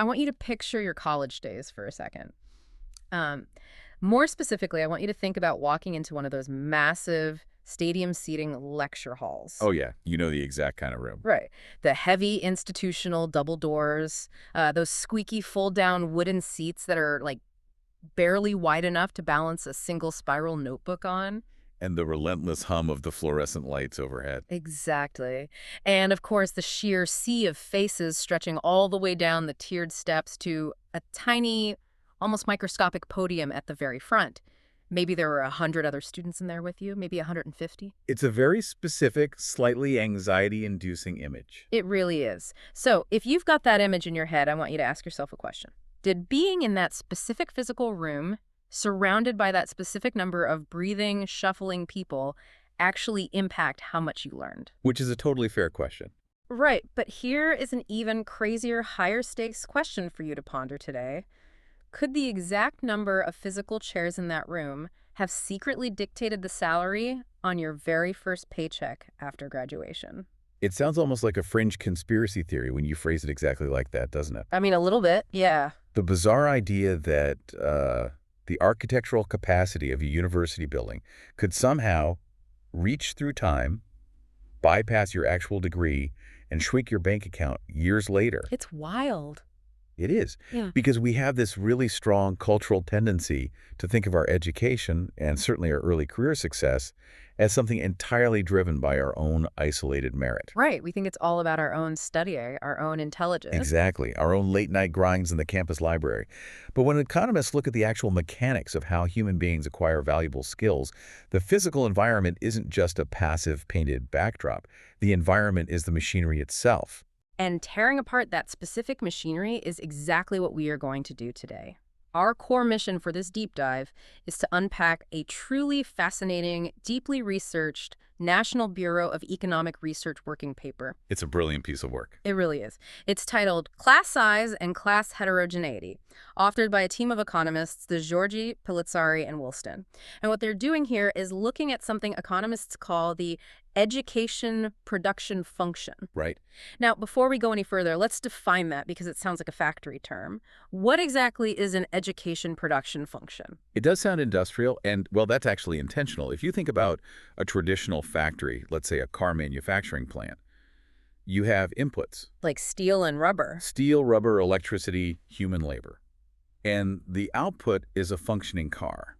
I want you to picture your college days for a second. Um, More specifically, I want you to think about walking into one of those massive stadium seating lecture halls. Oh, yeah. You know the exact kind of room. Right. The heavy institutional double doors, those squeaky fold-down wooden seats that are like barely wide enough to balance a single spiral notebook on. And the relentless hum of the fluorescent lights overhead. Exactly. And of course, the sheer sea of faces stretching all the way down the tiered steps to a tiny, almost microscopic podium at the very front. Maybe there were 100 other students in there with you, maybe 150. It's a very specific, slightly anxiety-inducing image. It really is. So if you've got that image in your head, I want you to ask yourself a question. Did being in that specific physical room, surrounded by that specific number of breathing, shuffling people, actually impact how much you learned? Which is a totally fair question. Right, but here is an even crazier, higher stakes question for you to ponder today. Could the exact number of physical chairs in that room have secretly dictated the salary on your very first paycheck after graduation? It sounds almost like a fringe conspiracy theory when you phrase it exactly like that, doesn't it? I mean, a little bit, yeah. The bizarre idea that the architectural capacity of a university building could somehow reach through time, bypass your actual degree, and shrink your bank account years later. It's wild. It is. Yeah. Because we have this really strong cultural tendency to think of our education, and certainly our early career success, as something entirely driven by our own isolated merit. Right. We think it's all about our own study, our own intelligence. Exactly. Our own late-night grinds in the campus library. But when economists look at the actual mechanics of how human beings acquire valuable skills, the physical environment isn't just a passive painted backdrop. The environment is the machinery itself. And tearing apart that specific machinery is exactly what we are going to do today. Our core mission for this deep dive is to unpack a truly fascinating, deeply researched National Bureau of Economic Research working paper. It's a brilliant piece of work. It really is. It's titled Class Size and Class Heterogeneity, authored by a team of economists, the Georgi, Pelizzari, and Woolston. And what they're doing here is looking at something economists call the education production function. Right. Now, before we go any further, let's define that because it sounds like a factory term. What exactly is an education production function? It does sound industrial, and, well, that's actually intentional. If you think about a traditional factory, let's say a car manufacturing plant, you have inputs. Like steel and rubber. Steel, rubber, electricity, human labor. And the output is a functioning car.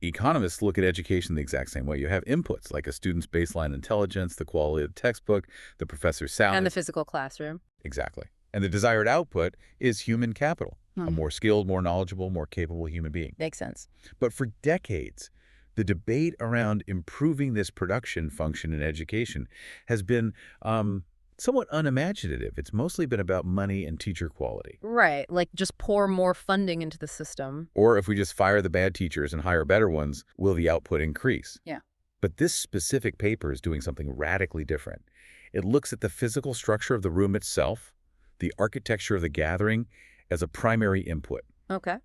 Economists look at education the exact same way. You have inputs, like a student's baseline intelligence, the quality of the textbook, the professor's salary. And the physical classroom. Exactly. And the desired output is human capital, a more skilled, more knowledgeable, more capable human being. Makes sense. But for decades, the debate around improving this production function in education has been somewhat unimaginative. It's mostly been about money and teacher quality. Right, like just pour more funding into the system. Or if we just fire the bad teachers and hire better ones, will the output increase? Yeah. But this specific paper is doing something radically different. It looks at the physical structure of the room itself, the architecture of the gathering, as a primary input. Okay.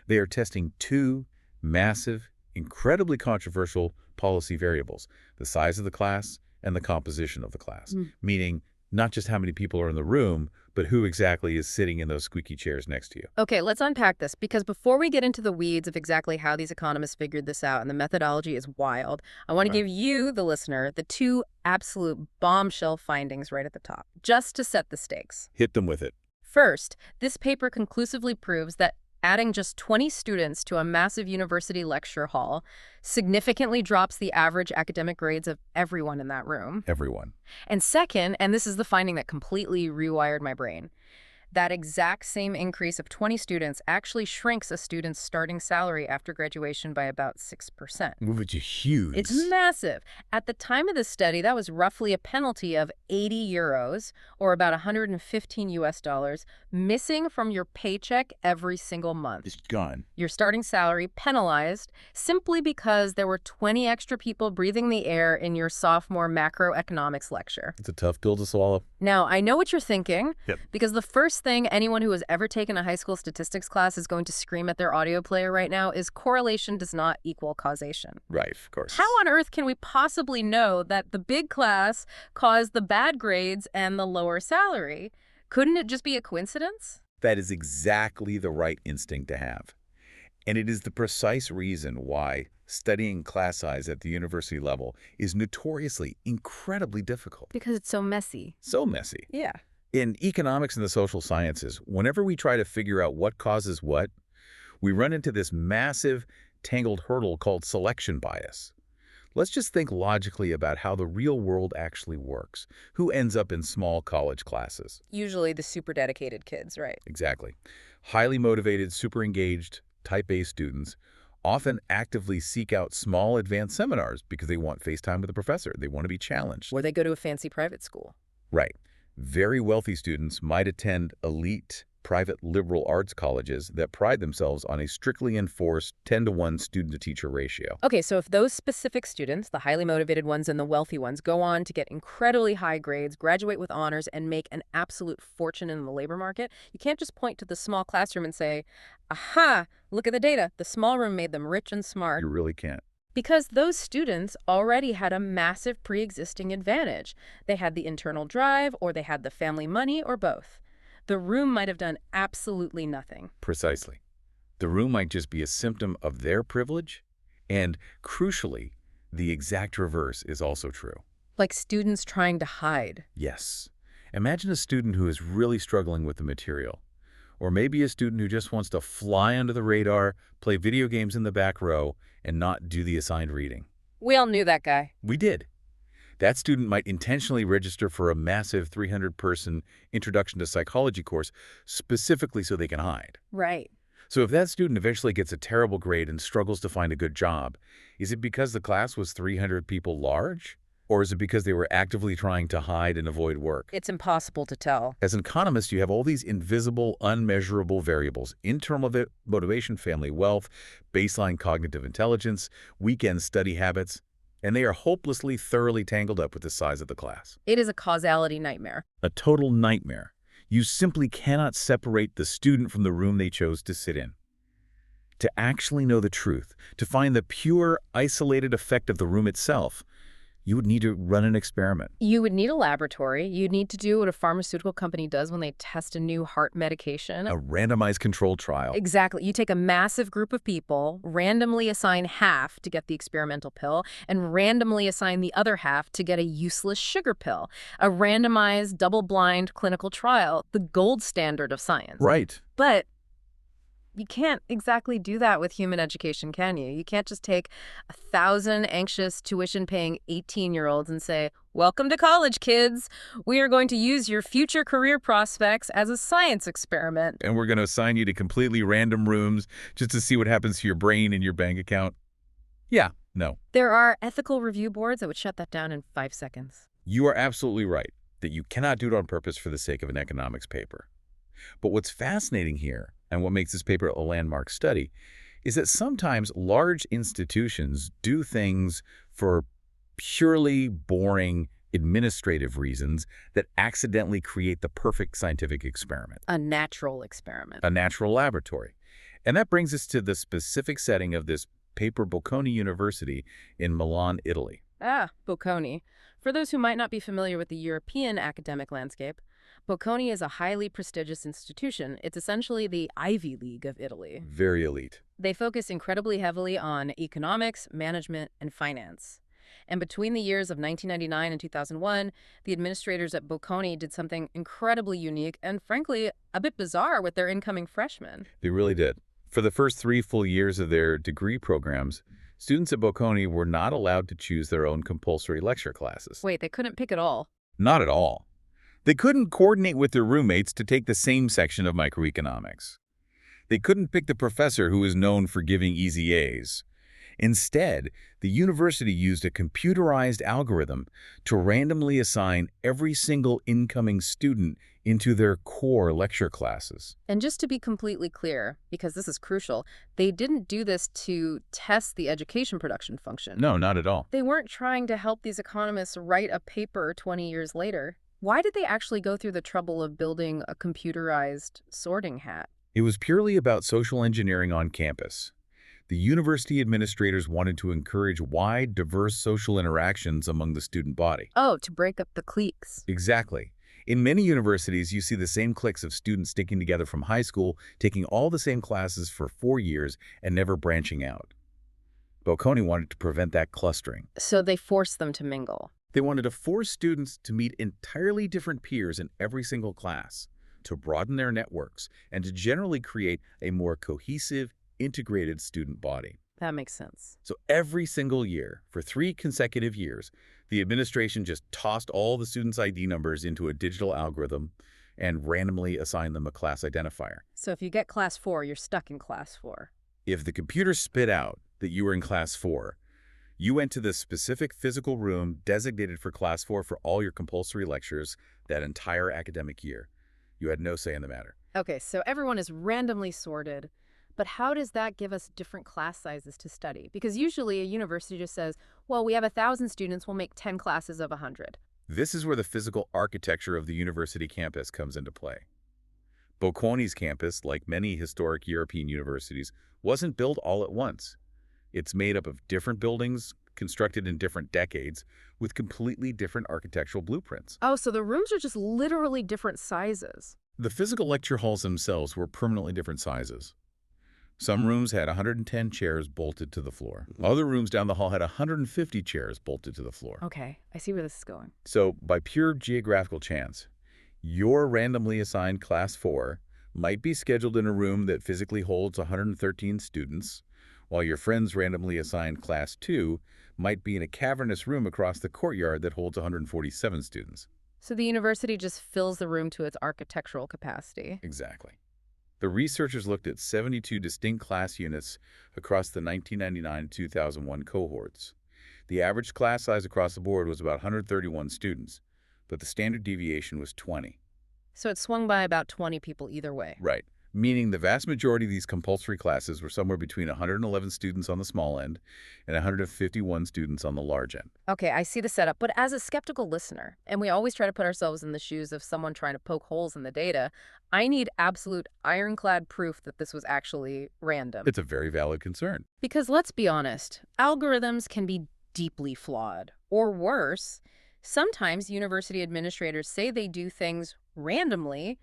They are testing two massive, incredibly controversial policy variables, the size of the class and the composition of the class, meaning not just how many people are in the room, but who exactly is sitting in those squeaky chairs next to you. Okay, let's unpack this, because before we get into the weeds of exactly how these economists figured this out, and the methodology is wild, I want to give you, the listener, the two absolute bombshell findings right at the top, just to set the stakes. Hit them with it. First, this paper conclusively proves that adding just 20 students to a massive university lecture hall significantly drops the average academic grades of everyone in that room. Everyone. And second, and this is the finding that completely rewired my brain, that exact same increase of 20 students actually shrinks a student's starting salary after graduation by about 6%. Which is huge. It's massive. At the time of this study, that was roughly a penalty of 80 euros, or about 115 US dollars, missing from your paycheck every single month. It's gone. Your starting salary penalized simply because there were 20 extra people breathing the air in your sophomore macroeconomics lecture. It's a tough pill to swallow. Now, I know what you're thinking, Yep. because the first thing anyone who has ever taken a high school statistics class is going to scream at their audio player right now is correlation does not equal causation. Right, of course. How on earth can we possibly know that the big class caused the bad grades and the lower salary? Couldn't it just be a coincidence? That is exactly the right instinct to have. And it is the precise reason why studying class size at the university level is notoriously incredibly difficult. Because it's so messy. So messy. Yeah. In economics and the social sciences, whenever we try to figure out what causes what, we run into this massive, tangled hurdle called selection bias. Let's just think logically about how the real world actually works. Who ends up in small college classes? Usually the super dedicated kids, right? Exactly. Highly motivated, super engaged, type A students often actively seek out small advanced seminars because they want face time with a professor. They want to be challenged. Or they go to a fancy private school. Right. Very wealthy students might attend elite private liberal arts colleges that pride themselves on a strictly enforced 10-to-1 student-to-teacher ratio. Okay, so if those specific students, the highly motivated ones and the wealthy ones, go on to get incredibly high grades, graduate with honors, and make an absolute fortune in the labor market, you can't just point to the small classroom and say, aha, look at the data. The small room made them rich and smart. You really can't. Because those students already had a massive pre-existing advantage. They had the internal drive, or they had the family money, or both. The room might have done absolutely nothing. Precisely. The room might just be a symptom of their privilege, and crucially, the exact reverse is also true. Like students trying to hide. Yes. Imagine a student who is really struggling with the material, or maybe a student who just wants to fly under the radar, play video games in the back row, and not do the assigned reading. We all knew that guy. We did. That student might intentionally register for a massive 300-person Introduction to Psychology course specifically so they can hide. Right. So if that student eventually gets a terrible grade and struggles to find a good job, is it because the class was 300 people large? Or is it because they were actively trying to hide and avoid work? It's impossible to tell. As an economist, you have all these invisible, unmeasurable variables: internal motivation, family wealth, baseline cognitive intelligence, weekend study habits, and they are hopelessly, thoroughly tangled up with the size of the class. It is a causality nightmare. A total nightmare. You simply cannot separate the student from the room they chose to sit in. To actually know the truth, to find the pure, isolated effect of the room itself, you would need to run an experiment. You would need a laboratory. You'd need to do what a pharmaceutical company does when they test a new heart medication. A randomized controlled trial. Exactly. You take a massive group of people, randomly assign half to get the experimental pill, and randomly assign the other half to get a useless sugar pill. A randomized, double-blind clinical trial, the gold standard of science. Right. But you can't exactly do that with human education, can you? You can't just take 1,000 anxious, tuition-paying 18-year-olds and say, welcome to college, kids. We are going to use your future career prospects as a science experiment. And we're going to assign you to completely random rooms just to see what happens to your brain and your bank account. Yeah, no. There are ethical review boards that would shut that down in 5 seconds. You are absolutely right that you cannot do it on purpose for the sake of an economics paper. But what's fascinating here, and what makes this paper a landmark study, is that sometimes large institutions do things for purely boring administrative reasons that accidentally create the perfect scientific experiment. A natural experiment. A natural laboratory. And that brings us to the specific setting of this paper, Bocconi University in Milan, Italy. Ah, Bocconi. For those who might not be familiar with the European academic landscape, Bocconi is a highly prestigious institution. It's essentially the Ivy League of Italy. Very elite. They focus incredibly heavily on economics, management, and finance. And between the years of 1999 and 2001, the administrators at Bocconi did something incredibly unique and, frankly, a bit bizarre with their incoming freshmen. They really did. For the first 3 full years of their degree programs, students at Bocconi were not allowed to choose their own compulsory lecture classes. Wait, they couldn't pick at all? Not at all. They couldn't coordinate with their roommates to take the same section of microeconomics. They couldn't pick the professor who was known for giving easy A's. Instead, the university used a computerized algorithm to randomly assign every single incoming student into their core lecture classes. And just to be completely clear, because this is crucial, they didn't do this to test the education production function. No, not at all. They weren't trying to help these economists write a paper 20 years later. Why did they actually go through the trouble of building a computerized sorting hat? It was purely about social engineering on campus. The university administrators wanted to encourage wide, diverse social interactions among the student body. Oh, to break up the cliques. Exactly. In many universities, you see the same cliques of students sticking together from high school, taking all the same classes for 4 years and never branching out. Bocconi wanted to prevent that clustering. So they force them to mingle. They wanted to force students to meet entirely different peers in every single class, to broaden their networks, and to generally create a more cohesive, integrated student body. That makes sense. So every single year, for 3 consecutive years, the administration just tossed all the students' ID numbers into a digital algorithm and randomly assigned them a class identifier. So if you get class 4, you're stuck in class 4. If the computer spit out that you were in class 4, you went to the specific physical room designated for class 4 for all your compulsory lectures that entire academic year. You had no say in the matter. Okay, so everyone is randomly sorted. But how does that give us different class sizes to study? Because usually a university just says, well, we have 1,000 students, we'll make 10 classes of 100. This is where the physical architecture of the university campus comes into play. Bocconi's campus, like many historic European universities, wasn't built all at once. It's made up of different buildings, constructed in different decades, with completely different architectural blueprints. Oh, so the rooms are just literally different sizes. The physical lecture halls themselves were permanently different sizes. Some rooms had 110 chairs bolted to the floor. Other rooms down the hall had 150 chairs bolted to the floor. Okay, I see where this is going. So, by pure geographical chance, your randomly assigned Class 4 might be scheduled in a room that physically holds 113 students, while your friend's randomly assigned Class 2 might be in a cavernous room across the courtyard that holds 147 students. So the university just fills the room to its architectural capacity. Exactly. The researchers looked at 72 distinct class units across the 1999-2001 cohorts. The average class size across the board was about 131 students, but the standard deviation was 20. So it swung by about 20 people either way. Right, meaning the vast majority of these compulsory classes were somewhere between 111 students on the small end and 151 students on the large end. Okay, I see the setup, but as a skeptical listener, and we always try to put ourselves in the shoes of someone trying to poke holes in the data, I need absolute ironclad proof that this was actually random. It's a very valid concern. Because let's be honest, algorithms can be deeply flawed. Or worse, sometimes university administrators say they do things randomly,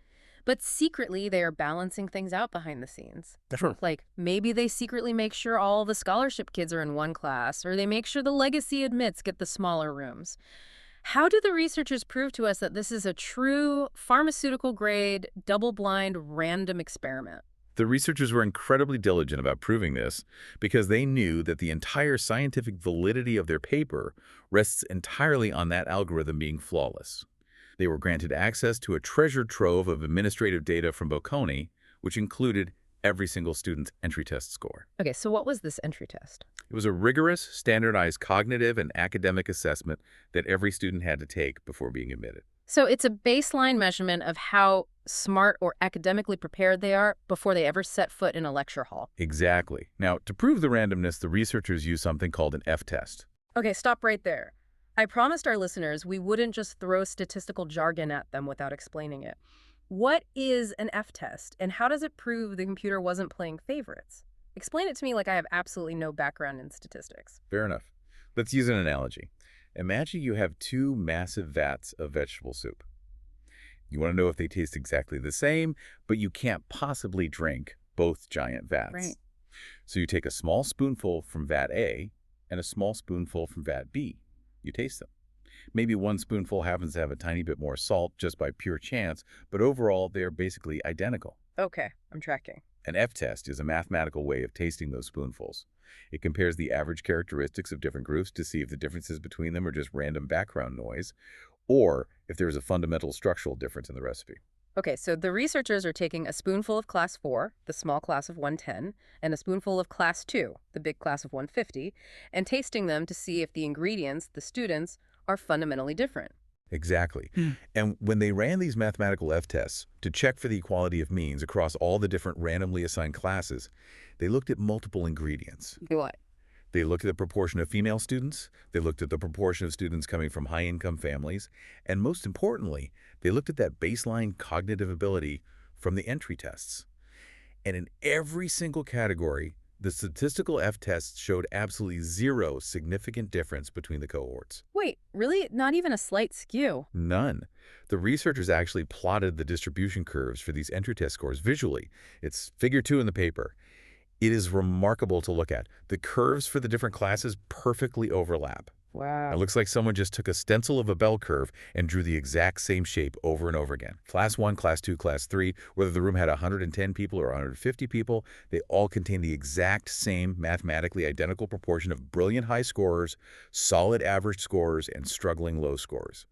but secretly they are balancing things out behind the scenes. Sure. Like maybe they secretly make sure all the scholarship kids are in one class, or they make sure the legacy admits get the smaller rooms. How do the researchers prove to us that this is a true pharmaceutical-grade, double-blind, random experiment? The researchers were incredibly diligent about proving this because they knew that the entire scientific validity of their paper rests entirely on that algorithm being flawless. They were granted access to a treasure trove of administrative data from Bocconi, which included every single student's entry test score. Okay, so what was this entry test? It was a rigorous, standardized cognitive and academic assessment that every student had to take before being admitted. So it's a baseline measurement of how smart or academically prepared they are before they ever set foot in a lecture hall. Exactly. Now, to prove the randomness, the researchers used something called an F-test. Okay, stop right there. I promised our listeners we wouldn't just throw statistical jargon at them without explaining it. What is an F-test, and how does it prove the computer wasn't playing favorites? Explain it to me like I have absolutely no background in statistics. Fair enough. Let's use an analogy. Imagine you have 2 massive vats of vegetable soup. You want to know if they taste exactly the same, but you can't possibly drink both giant vats. Right. So you take a small spoonful from vat A and a small spoonful from vat B. You taste them. Maybe one spoonful happens to have a tiny bit more salt just by pure chance, but overall they are basically identical. Okay, I'm tracking. An F-test is a mathematical way of tasting those spoonfuls. It compares the average characteristics of different groups to see if the differences between them are just random background noise, or if there is a fundamental structural difference in the recipe. Okay, so the researchers are taking a spoonful of class 4, the small class of 110, and a spoonful of class 2, the big class of 150, and tasting them to see if the ingredients, the students, are fundamentally different. Exactly. And when they ran these mathematical F-tests to check for the equality of means across all the different randomly assigned classes, they looked at multiple ingredients. What? They looked at the proportion of female students, they looked at the proportion of students coming from high-income families, and most importantly, they looked at that baseline cognitive ability from the entry tests. And in every single category, The statistical F-tests showed absolutely zero significant difference between the cohorts. Wait, really? Not even a slight skew? None. The researchers actually plotted the distribution curves for these entry test scores visually. It's figure 2 in the paper. It is remarkable to look at. The curves for the different classes perfectly overlap. It Wow. looks like someone just took a stencil of a bell curve and drew the exact same shape over and over again. Class 1, Class 2, Class 3, whether the room had 110 people or 150 people, they all contain the exact same mathematically identical proportion of brilliant high scorers, solid average scorers, and struggling low scorers.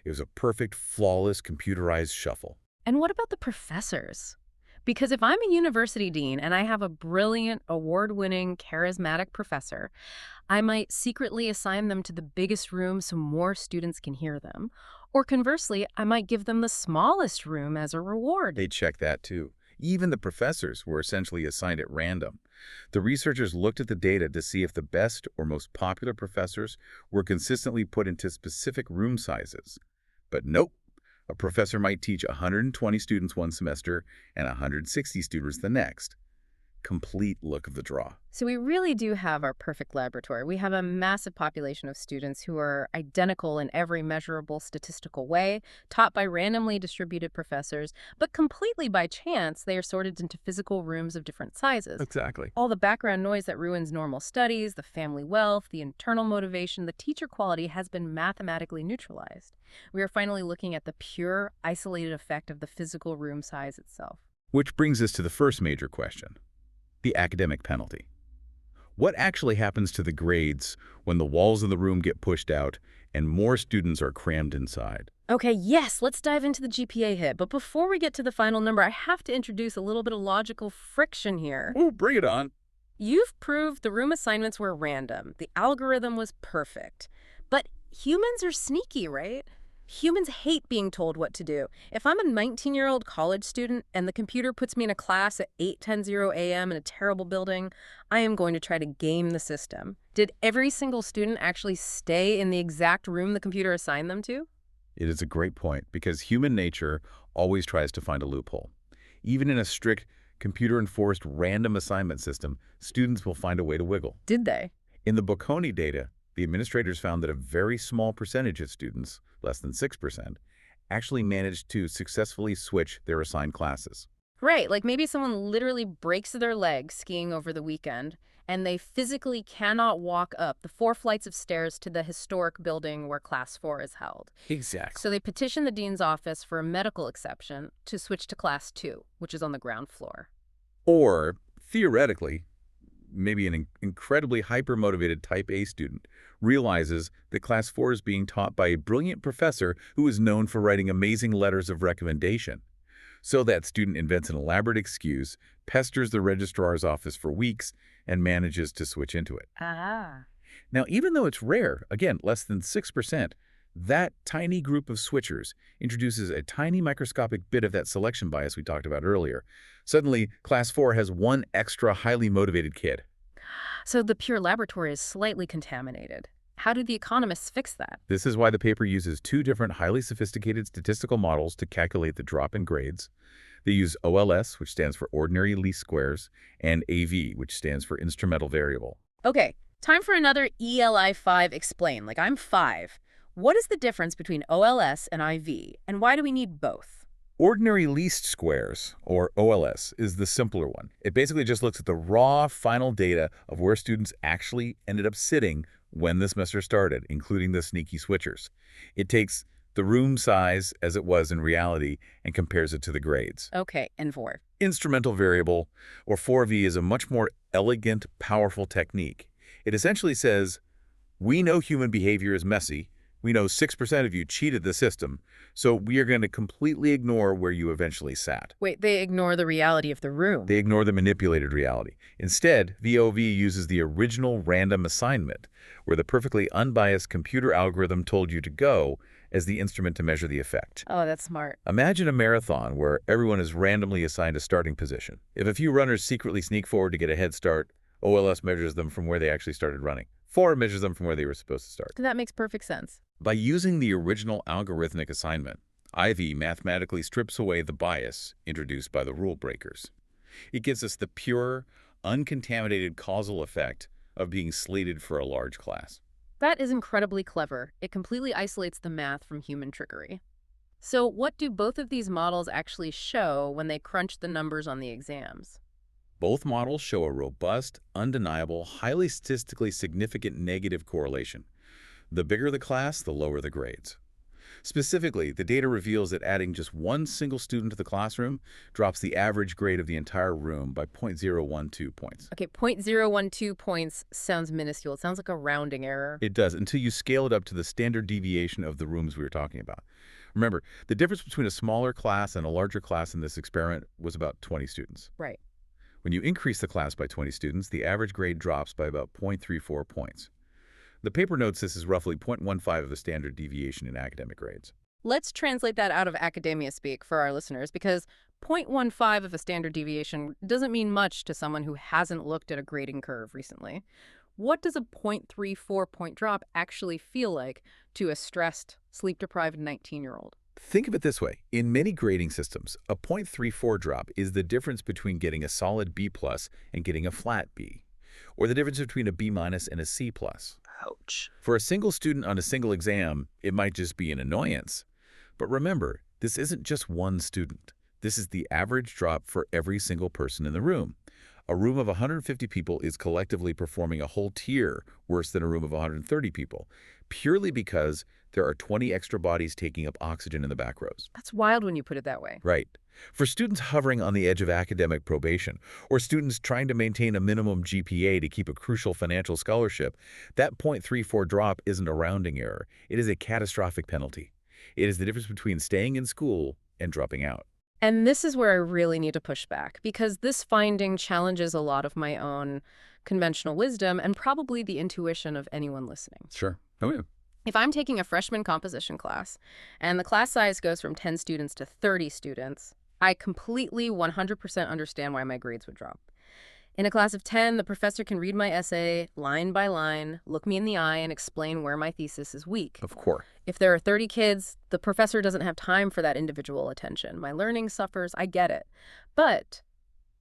It was a perfect, flawless, computerized shuffle. And what about the professors? Because if I'm a university dean and I have a brilliant, award-winning, charismatic professor, I might secretly assign them to the biggest room so more students can hear them. Or conversely, I might give them the smallest room as a reward. They checked that too. Even the professors were essentially assigned at random. The researchers looked at the data to see if the best or most popular professors were consistently put into specific room sizes. But nope. A professor might teach 120 students one semester and 160 students the next. Complete look of the draw. So we really do have our perfect laboratory. We have a massive population of students who are identical in every measurable statistical way, taught by randomly distributed professors, but completely by chance, they are sorted into physical rooms of different sizes. Exactly. All the background noise that ruins normal studies, the family wealth, the internal motivation, the teacher quality has been mathematically neutralized. We are finally looking at the pure, isolated effect of the physical room size itself. Which brings us to the first major question. The academic penalty. What actually happens to the grades when the walls of the room get pushed out and more students are crammed inside? Okay, yes, let's dive into the GPA hit. But before we get to the final number, I have to introduce a little bit of logical friction here. Oh, bring it on. You've proved the room assignments were random. The algorithm was perfect. But humans are sneaky, right? Humans hate being told what to do. If I'm a 19-year-old college student and the computer puts me in a class at 8:10 a.m. in a terrible building, I am going to try to game the system. Did every single student actually stay in the exact room the computer assigned them to? It is a great point because human nature always tries to find a loophole. Even in a strict, computer-enforced random assignment system, students will find a way to wiggle. Did they? In the Bocconi data, the administrators found that a very small percentage of students, less than 6%, actually managed to successfully switch their assigned classes. Right, like maybe someone literally breaks their leg skiing over the weekend, and they physically cannot walk up the 4 flights of stairs to the historic building where Class 4 is held. Exactly. So they petition the dean's office for a medical exception to switch to Class 2, which is on the ground floor. Or, theoretically, maybe an incredibly hyper-motivated Type A student realizes that Class 4 is being taught by a brilliant professor who is known for writing amazing letters of recommendation. So that student invents an elaborate excuse, pesters the registrar's office for weeks, and manages to switch into it. Ah. Now, even though it's rare, again, less than 6%, that tiny group of switchers introduces a tiny microscopic bit of that selection bias we talked about earlier. Suddenly, Class 4 has one extra highly motivated kid. So the pure laboratory is slightly contaminated. How do the economists fix that? This is why the paper uses 2 different highly sophisticated statistical models to calculate the drop in grades. They use OLS, which stands for ordinary least squares, and AV, which stands for instrumental variable. Okay, time for another ELI 5 explain. Like I'm 5. What is the difference between OLS and IV, and why do we need both? Ordinary least squares, or OLS, is the simpler one. It basically just looks at the raw final data of where students actually ended up sitting when the semester started, including the sneaky switchers. It takes the room size as it was in reality and compares it to the grades. Okay, and 4. Instrumental variable, or 4V, is a much more elegant, powerful technique. It essentially says, we know human behavior is messy. We know 6% of you cheated the system, so we are going to completely ignore where you eventually sat. Wait, they ignore the reality of the room. They ignore the manipulated reality. Instead, VOV uses the original random assignment, where the perfectly unbiased computer algorithm told you to go, as the instrument to measure the effect. Oh, that's smart. Imagine a marathon where everyone is randomly assigned a starting position. If a few runners secretly sneak forward to get a head start, OLS measures them from where they actually started running. 4 measures them from where they were supposed to start. That makes perfect sense. By using the original algorithmic assignment, IV mathematically strips away the bias introduced by the rule breakers. It gives us the pure, uncontaminated causal effect of being slated for a large class. That is incredibly clever. It completely isolates the math from human trickery. So what do both of these models actually show when they crunch the numbers on the exams? Both models show a robust, undeniable, highly statistically significant negative correlation. The bigger the class, the lower the grades. Specifically, the data reveals that adding just one single student to the classroom drops the average grade of the entire room by 0.012 points. Okay, 0.012 points sounds minuscule. It sounds like a rounding error. It does, until you scale it up to the standard deviation of the rooms we were talking about. Remember, the difference between a smaller class and a larger class in this experiment was about 20 students. Right. When you increase the class by 20 students, the average grade drops by about 0.34 points. The paper notes this is roughly 0.15 of the standard deviation in academic grades. Let's translate that out of academia speak for our listeners, because 0.15 of a standard deviation doesn't mean much to someone who hasn't looked at a grading curve recently. What does a 0.34 point drop actually feel like to a stressed, sleep-deprived 19-year-old? Think of it this way. In many grading systems, a 0.34 drop is the difference between getting a solid B+ and getting a flat B, or the difference between a B- and a C+. Ouch. For a single student on a single exam, it might just be an annoyance. But remember, this isn't just one student. This is the average drop for every single person in the room. A room of 150 people is collectively performing a whole tier worse than a room of 130 people, purely because there are 20 extra bodies taking up oxygen in the back rows. That's wild when you put it that way. Right. For students hovering on the edge of academic probation, or students trying to maintain a minimum GPA to keep a crucial financial scholarship, that 0.34 drop isn't a rounding error. It is a catastrophic penalty. It is the difference between staying in school and dropping out. And this is where I really need to push back, because this finding challenges a lot of my own conventional wisdom and probably the intuition of anyone listening. Sure. Oh, yeah. If I'm taking a freshman composition class and the class size goes from 10 students to 30 students, I completely 100% understand why my grades would drop. In a class of 10, the professor can read my essay line by line, look me in the eye, and explain where my thesis is weak. Of course. If there are 30 kids, the professor doesn't have time for that individual attention. My learning suffers, I get it. But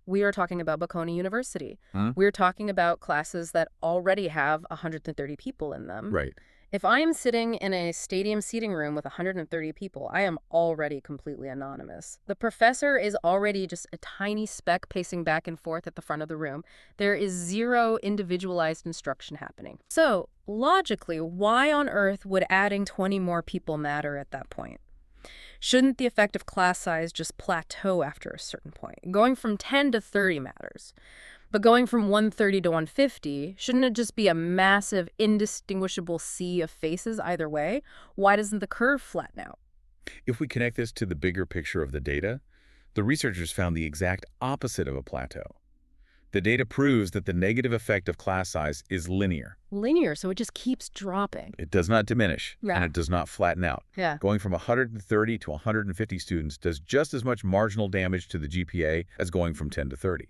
we are talking about Bocconi University. We're talking about classes that already have 130 people in them. Right. If I am sitting in a stadium seating room with 130 people, I am already completely anonymous. The professor is already just a tiny speck pacing back and forth at the front of the room. There is zero individualized instruction happening. So, logically, why on earth would adding 20 more people matter at that point? Shouldn't the effect of class size just plateau after a certain point? Going from 10 to 30 matters. But going from 130 to 150, shouldn't it just be a massive, indistinguishable sea of faces either way? Why doesn't the curve flatten out? If we connect this to the bigger picture of the data, the researchers found the exact opposite of a plateau. The data proves that the negative effect of class size is linear. Linear, so it just keeps dropping. It does not diminish, Yeah. and it does not flatten out. Yeah. Going from 130 to 150 students does just as much marginal damage to the GPA as going from 10 to 30.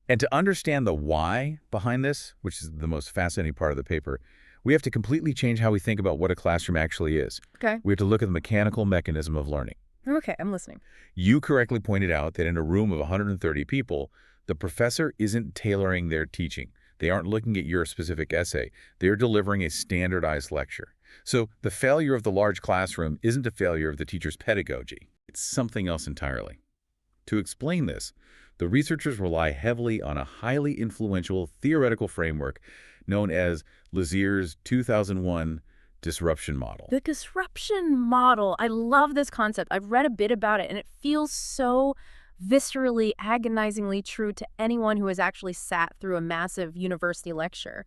And to understand the why behind this, which is the most fascinating part of the paper, we have to completely change how we think about what a classroom actually is. Okay. We have to look at the mechanical mechanism of learning. Okay, I'm listening. You correctly pointed out that in a room of 130 people, the professor isn't tailoring their teaching. They aren't looking at your specific essay. They're delivering a standardized lecture. So the failure of the large classroom isn't a failure of the teacher's pedagogy. It's something else entirely. To explain this, the researchers rely heavily on a highly influential theoretical framework known as Lazier's 2001 disruption model. The disruption model. I love this concept. I've read a bit about it, and it feels so viscerally, agonizingly true to anyone who has actually sat through a massive university lecture.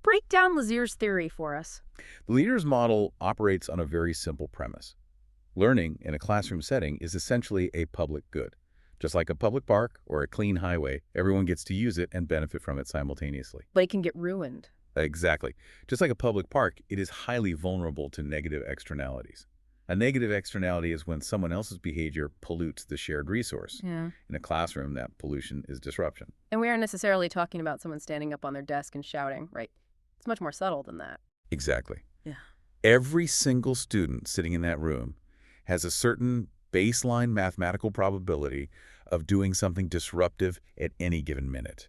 Break down Lazier's theory for us. The leader's model operates on a very simple premise. Learning in a classroom setting is essentially a public good. Just like a public park or a clean highway, everyone gets to use it and benefit from it simultaneously. But it can get ruined. Exactly. Just like a public park, it is highly vulnerable to negative externalities. A negative externality is when someone else's behavior pollutes the shared resource. Yeah. In a classroom, that pollution is disruption. And we aren't necessarily talking about someone standing up on their desk and shouting, right? It's much more subtle than that. Exactly. Yeah. Every single student sitting in that room has a certain baseline mathematical probability of doing something disruptive at any given minute.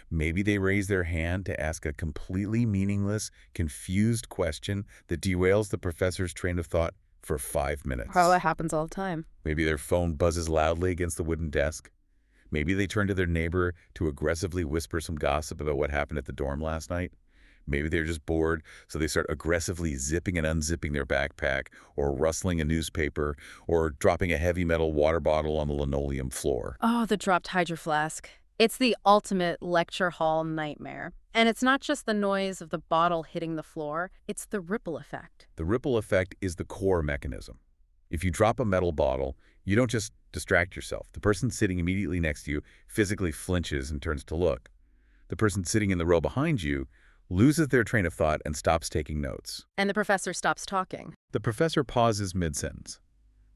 Maybe they raise their hand to ask a completely meaningless, confused question that derails the professor's train of thought for 5 Oh, that minutes. happens all the time. Maybe their phone buzzes loudly against the wooden desk. Maybe they turn to their neighbor to aggressively whisper some gossip about what happened at the dorm last night. Maybe they're just bored, so they start aggressively zipping and unzipping their backpack, or rustling a newspaper, or dropping a heavy metal water bottle on the linoleum floor. Oh, the dropped hydro flask. It's the ultimate lecture hall nightmare. And it's not just the noise of the bottle hitting the floor, it's the ripple effect. The ripple effect is the core mechanism. If you drop a metal bottle, you don't just distract yourself. The person sitting immediately next to you physically flinches and turns to look. The person sitting in the row behind you loses their train of thought and stops taking notes. And the professor stops talking. The professor pauses mid-sentence.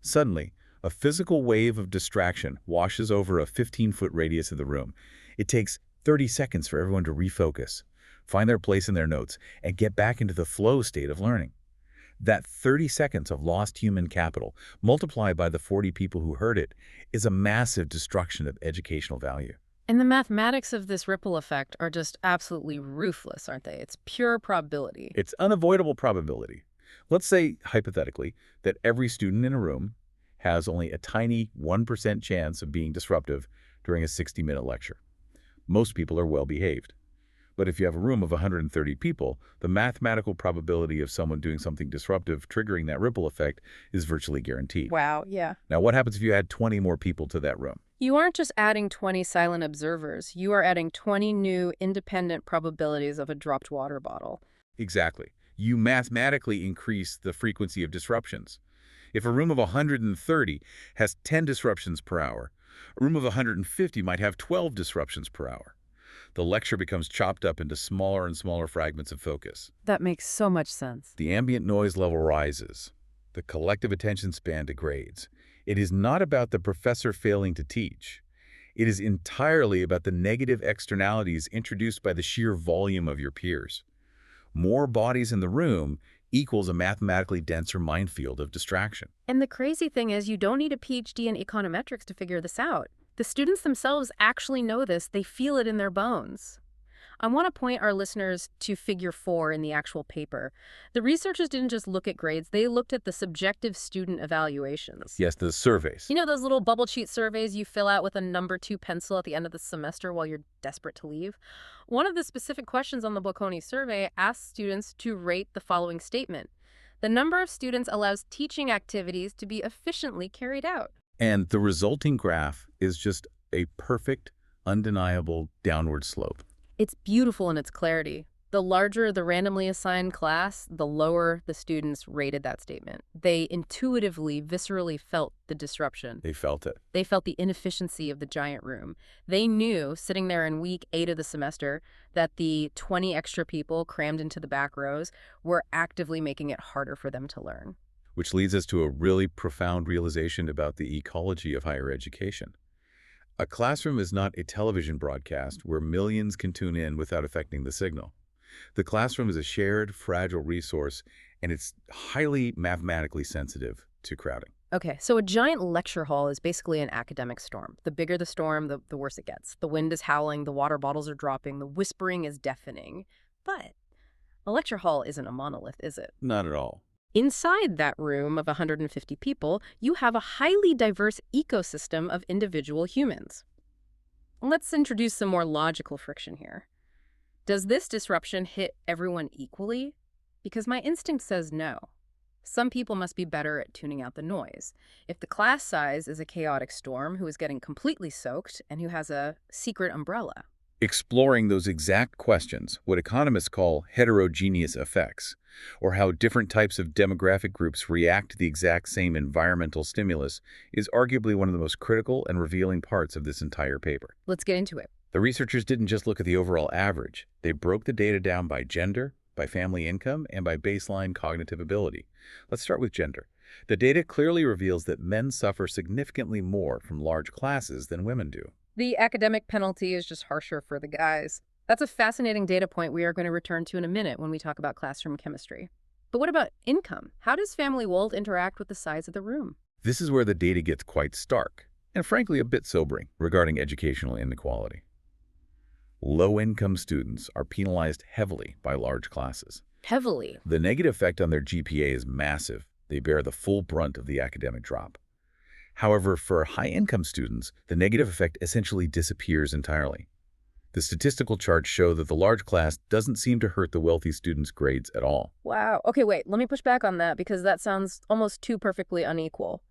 Suddenly, a physical wave of distraction washes over a 15-foot radius of the room. It takes 30 seconds for everyone to refocus, find their place in their notes, and get back into the flow state of learning. That 30 seconds of lost human capital, multiplied by the 40 people who heard it, is a massive destruction of educational value. And the mathematics of this ripple effect are just absolutely ruthless, aren't they? It's pure probability. It's unavoidable probability. Let's say, hypothetically, that every student in a room has only a tiny 1% chance of being disruptive during a 60-minute lecture. Most people are well behaved. But if you have a room of 130 people, the mathematical probability of someone doing something disruptive triggering that ripple effect is virtually guaranteed. Wow, yeah. Now, what happens if you add 20 more people to that room? You aren't just adding 20 silent observers. You are adding 20 new independent probabilities of a dropped water bottle. Exactly. You mathematically increase the frequency of disruptions. If a room of 130 has 10 disruptions per hour, a room of 150 might have 12 disruptions per hour. The lecture becomes chopped up into smaller and smaller fragments of focus. That makes so much sense. The ambient noise level rises. The collective attention span degrades. It is not about the professor failing to teach. It is entirely about the negative externalities introduced by the sheer volume of your peers. More bodies in the room equals a mathematically denser minefield of distraction. And the crazy thing is, you don't need a PhD in econometrics to figure this out. The students themselves actually know this. They feel it in their bones. I want to point our listeners to Figure 4 in the actual paper. The researchers didn't just look at grades, they looked at the subjective student evaluations. Yes, the surveys. You know those little bubble sheet surveys you fill out with a number 2 pencil at the end of the semester while you're desperate to leave? One of the specific questions on the Bocconi survey asks students to rate the following statement: the number of students allows teaching activities to be efficiently carried out. And the resulting graph is just a perfect, undeniable downward slope. It's beautiful in its clarity. The larger the randomly assigned class, the lower the students rated that statement. They intuitively, viscerally felt the disruption. They felt it. They felt the inefficiency of the giant room. They knew, sitting there in week 8 of the semester, that the 20 extra people crammed into the back rows were actively making it harder for them to learn. Which leads us to a really profound realization about the ecology of higher education. A classroom is not a television broadcast where millions can tune in without affecting the signal. The classroom is a shared, fragile resource, and it's highly mathematically sensitive to crowding. Okay, so a giant lecture hall is basically an academic storm. The bigger the storm, the worse it gets. The wind is howling, the water bottles are dropping, the whispering is deafening. But a lecture hall isn't a monolith, is it? Not at all. Inside that room of 150 people, you have a highly diverse ecosystem of individual humans. Let's introduce some more logical friction here. Does this disruption hit everyone equally? Because my instinct says no. Some people must be better at tuning out the noise. If the class size is a chaotic storm who is getting completely soaked and who has a secret umbrella. Exploring those exact questions, what economists call heterogeneous effects, or how different types of demographic groups react to the exact same environmental stimulus, is arguably one of the most critical and revealing parts of this entire paper. Let's get into it. The researchers didn't just look at the overall average. They broke the data down by gender, by family income, and by baseline cognitive ability. Let's start with gender. The data clearly reveals that men suffer significantly more from large classes than women do. The academic penalty is just harsher for the guys. That's a fascinating data point we are going to return to in a minute when we talk about classroom chemistry. But what about income? How does family wealth interact with the size of the room? This is where the data gets quite stark, and frankly a bit sobering, regarding educational inequality. Low-income students are penalized heavily by large classes. Heavily. The negative effect on their GPA is massive. They bear the full brunt of the academic drop. However, for high-income students, the negative effect essentially disappears entirely. The statistical charts show that the large class doesn't seem to hurt the wealthy students' grades at all. Wow. Okay, wait, let me push back on that because that sounds almost too perfectly unequal.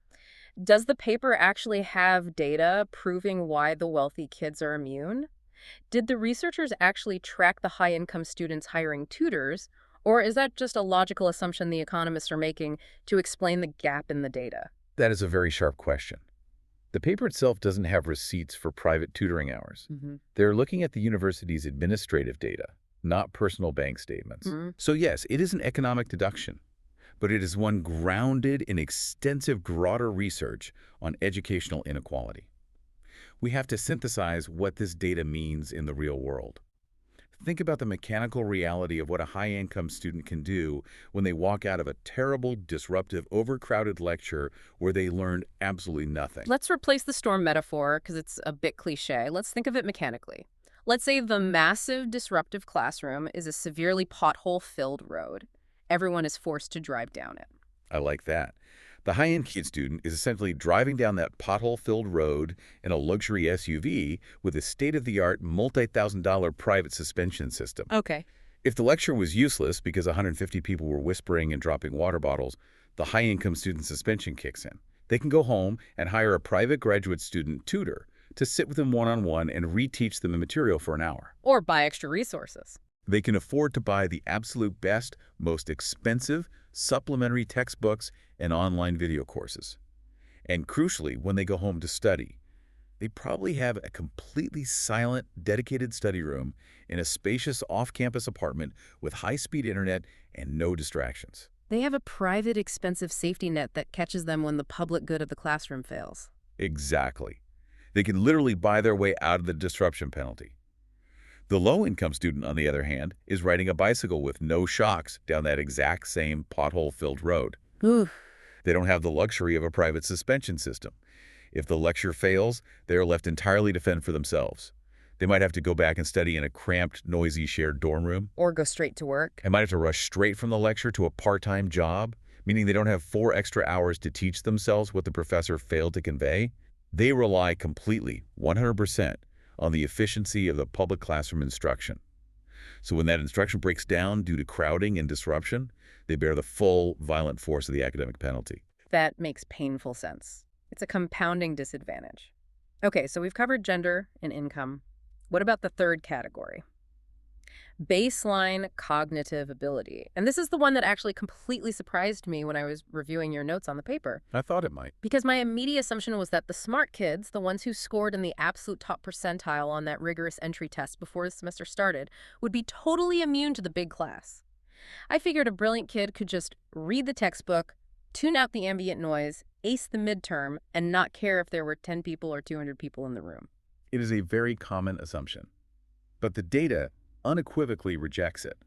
Does the paper actually have data proving why the wealthy kids are immune? Did the researchers actually track the high-income students hiring tutors, or is that just a logical assumption the economists are making to explain the gap in the data? That is a very sharp question. The paper itself doesn't have receipts for private tutoring hours. They're looking at the university's administrative data, not personal bank statements. So yes, it is an economic deduction, but it is one grounded in extensive broader research on educational inequality. We have to synthesize what this data means in the real world. Think about the mechanical reality of what a high-income student can do when they walk out of a terrible, disruptive, overcrowded lecture where they learned absolutely nothing. Let's replace the storm metaphor because it's a bit cliche. Let's think of it mechanically. Let's say the massive disruptive classroom is a severely pothole-filled road. Everyone is forced to drive down it. I like that. The high-end kid student is essentially driving down that pothole-filled road in a luxury SUV with a state-of-the-art multi-thousand-dollar private suspension system. Okay. If the lecture was useless because 150 people were whispering and dropping water bottles, the high-income student suspension kicks in. They can go home and hire a private graduate student tutor to sit with them one-on-one and reteach them the material for an hour. Or buy extra resources. They can afford to buy the absolute best, most expensive supplementary textbooks and online video courses. And crucially, when they go home to study, they probably have a completely silent, dedicated study room in a spacious off-campus apartment with high-speed internet and no distractions. They have a private, expensive safety net that catches them when the public good of the classroom fails. Exactly. They can literally buy their way out of the disruption penalty. The low-income student, on the other hand, is riding a bicycle with no shocks down that exact same pothole-filled road. Ooh. They don't have the luxury of a private suspension system. If the lecture fails, they are left entirely to fend for themselves. They might have to go back and study in a cramped, noisy shared dorm room. Or go straight to work. They might have to rush straight from the lecture to a part-time job, meaning they don't have 4 extra hours to teach themselves what the professor failed to convey. They rely completely, 100%, on the efficiency of the public classroom instruction. So when that instruction breaks down due to crowding and disruption, they bear the full, violent force of the academic penalty. That makes painful sense. It's a compounding disadvantage. Okay, so we've covered gender and income. What about the third category? Baseline cognitive ability. And this is the one that actually completely surprised me when I was reviewing your notes on the paper. I thought it might. Because my immediate assumption was that the smart kids, the ones who scored in the absolute top percentile on that rigorous entry test before the semester started, would be totally immune to the big class. I figured a brilliant kid could just read the textbook, tune out the ambient noise, ace the midterm, and not care if there were 10 people or 200 people in the room. It is a very common assumption. But the data unequivocally rejects it.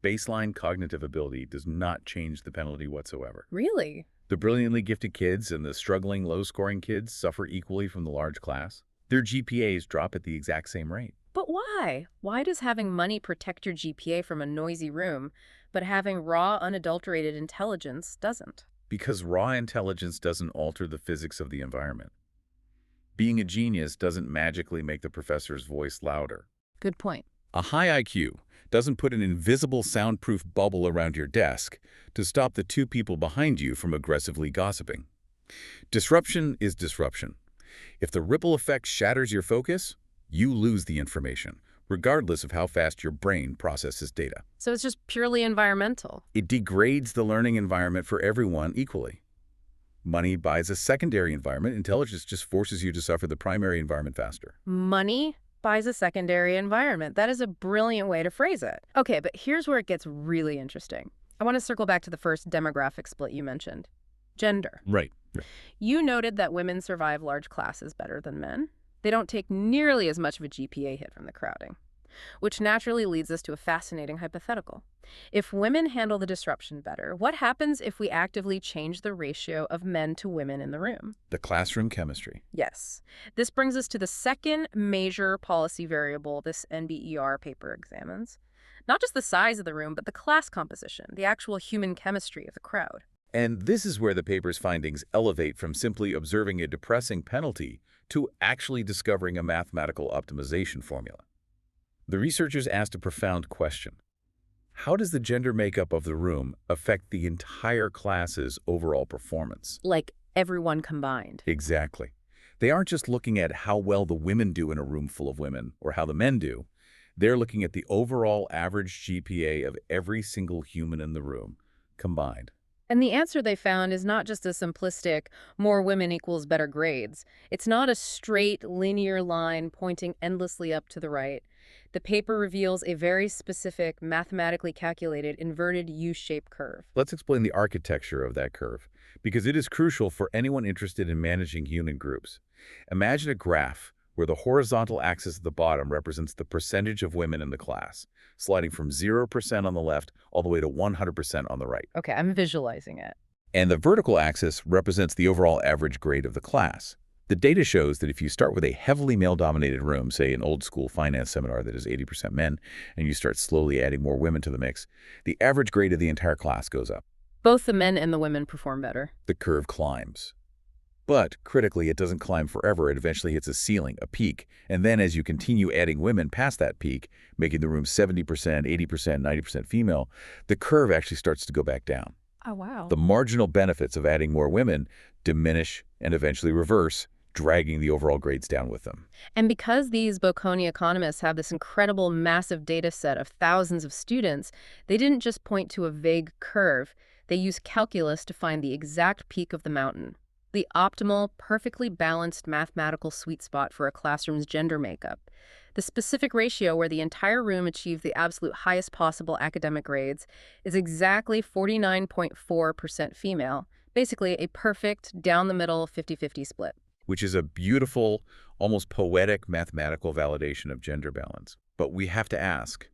Baseline cognitive ability does not change the penalty whatsoever. Really? The brilliantly gifted kids and the struggling, low-scoring kids suffer equally from the large class. Their GPAs drop at the exact same rate. But why? Why does having money protect your GPA from a noisy room, but having raw, unadulterated intelligence doesn't? Because raw intelligence doesn't alter the physics of the environment. Being a genius doesn't magically make the professor's voice louder. Good point. A high IQ doesn't put an invisible soundproof bubble around your desk to stop the 2 people behind you from aggressively gossiping. Disruption is disruption. If the ripple effect shatters your focus, you lose the information, regardless of how fast your brain processes data. So it's just purely environmental. It degrades the learning environment for everyone equally. Money buys a secondary environment. Intelligence just forces you to suffer the primary environment faster. Money buys a secondary environment. That is a brilliant way to phrase it. Okay, but here's where it gets really interesting. I want to circle back to the first demographic split you mentioned. Gender. Right. You noted that women survive large classes better than men. They don't take nearly as much of a GPA hit from the crowding. which naturally leads us to a fascinating hypothetical. If women handle the disruption better, what happens if we actively change the ratio of men to women in the room? The classroom chemistry. Yes. This brings us to the second major policy variable this NBER paper examines. Not just the size of the room, but the class composition, the actual human chemistry of the crowd. And this is where the paper's findings elevate from simply observing a depressing penalty to actually discovering a mathematical optimization formula. The researchers asked a profound question. How does the gender makeup of the room affect the entire class's overall performance? Like everyone combined. Exactly. They aren't just looking at how well the women do in a room full of women or how the men do. They're looking at the overall average GPA of every single human in the room combined. And the answer they found is not just a simplistic, more women equals better grades. It's not a straight, linear line pointing endlessly up to the right. The paper reveals a very specific, mathematically calculated, inverted U-shaped curve. Let's explain the architecture of that curve, because it is crucial for anyone interested in managing human groups. Imagine a graph where the horizontal axis at the bottom represents the percentage of women in the class, sliding from 0% on the left all the way to 100% on the right. Okay, I'm visualizing it. And the vertical axis represents the overall average grade of the class. The data shows that if you start with a heavily male-dominated room, say an old-school finance seminar that is 80% men, and you start slowly adding more women to the mix, the average grade of the entire class goes up. Both the men and the women perform better. The curve climbs. But, critically, it doesn't climb forever. It eventually hits a ceiling, a peak. And then as you continue adding women past that peak, making the room 70%, 80%, 90% female, the curve actually starts to go back down. Oh, wow. The marginal benefits of adding more women diminish and eventually reverse, dragging the overall grades down with them. And because these Bocconi economists have this incredible massive data set of thousands of students, they didn't just point to a vague curve. They used calculus to find the exact peak of the mountain. The optimal, perfectly balanced mathematical sweet spot for a classroom's gender makeup. The specific ratio where the entire room achieved the absolute highest possible academic grades is exactly 49.4% female, basically a perfect, down-the-middle 50-50 split. Which is a beautiful, almost poetic mathematical validation of gender balance. But we have to ask,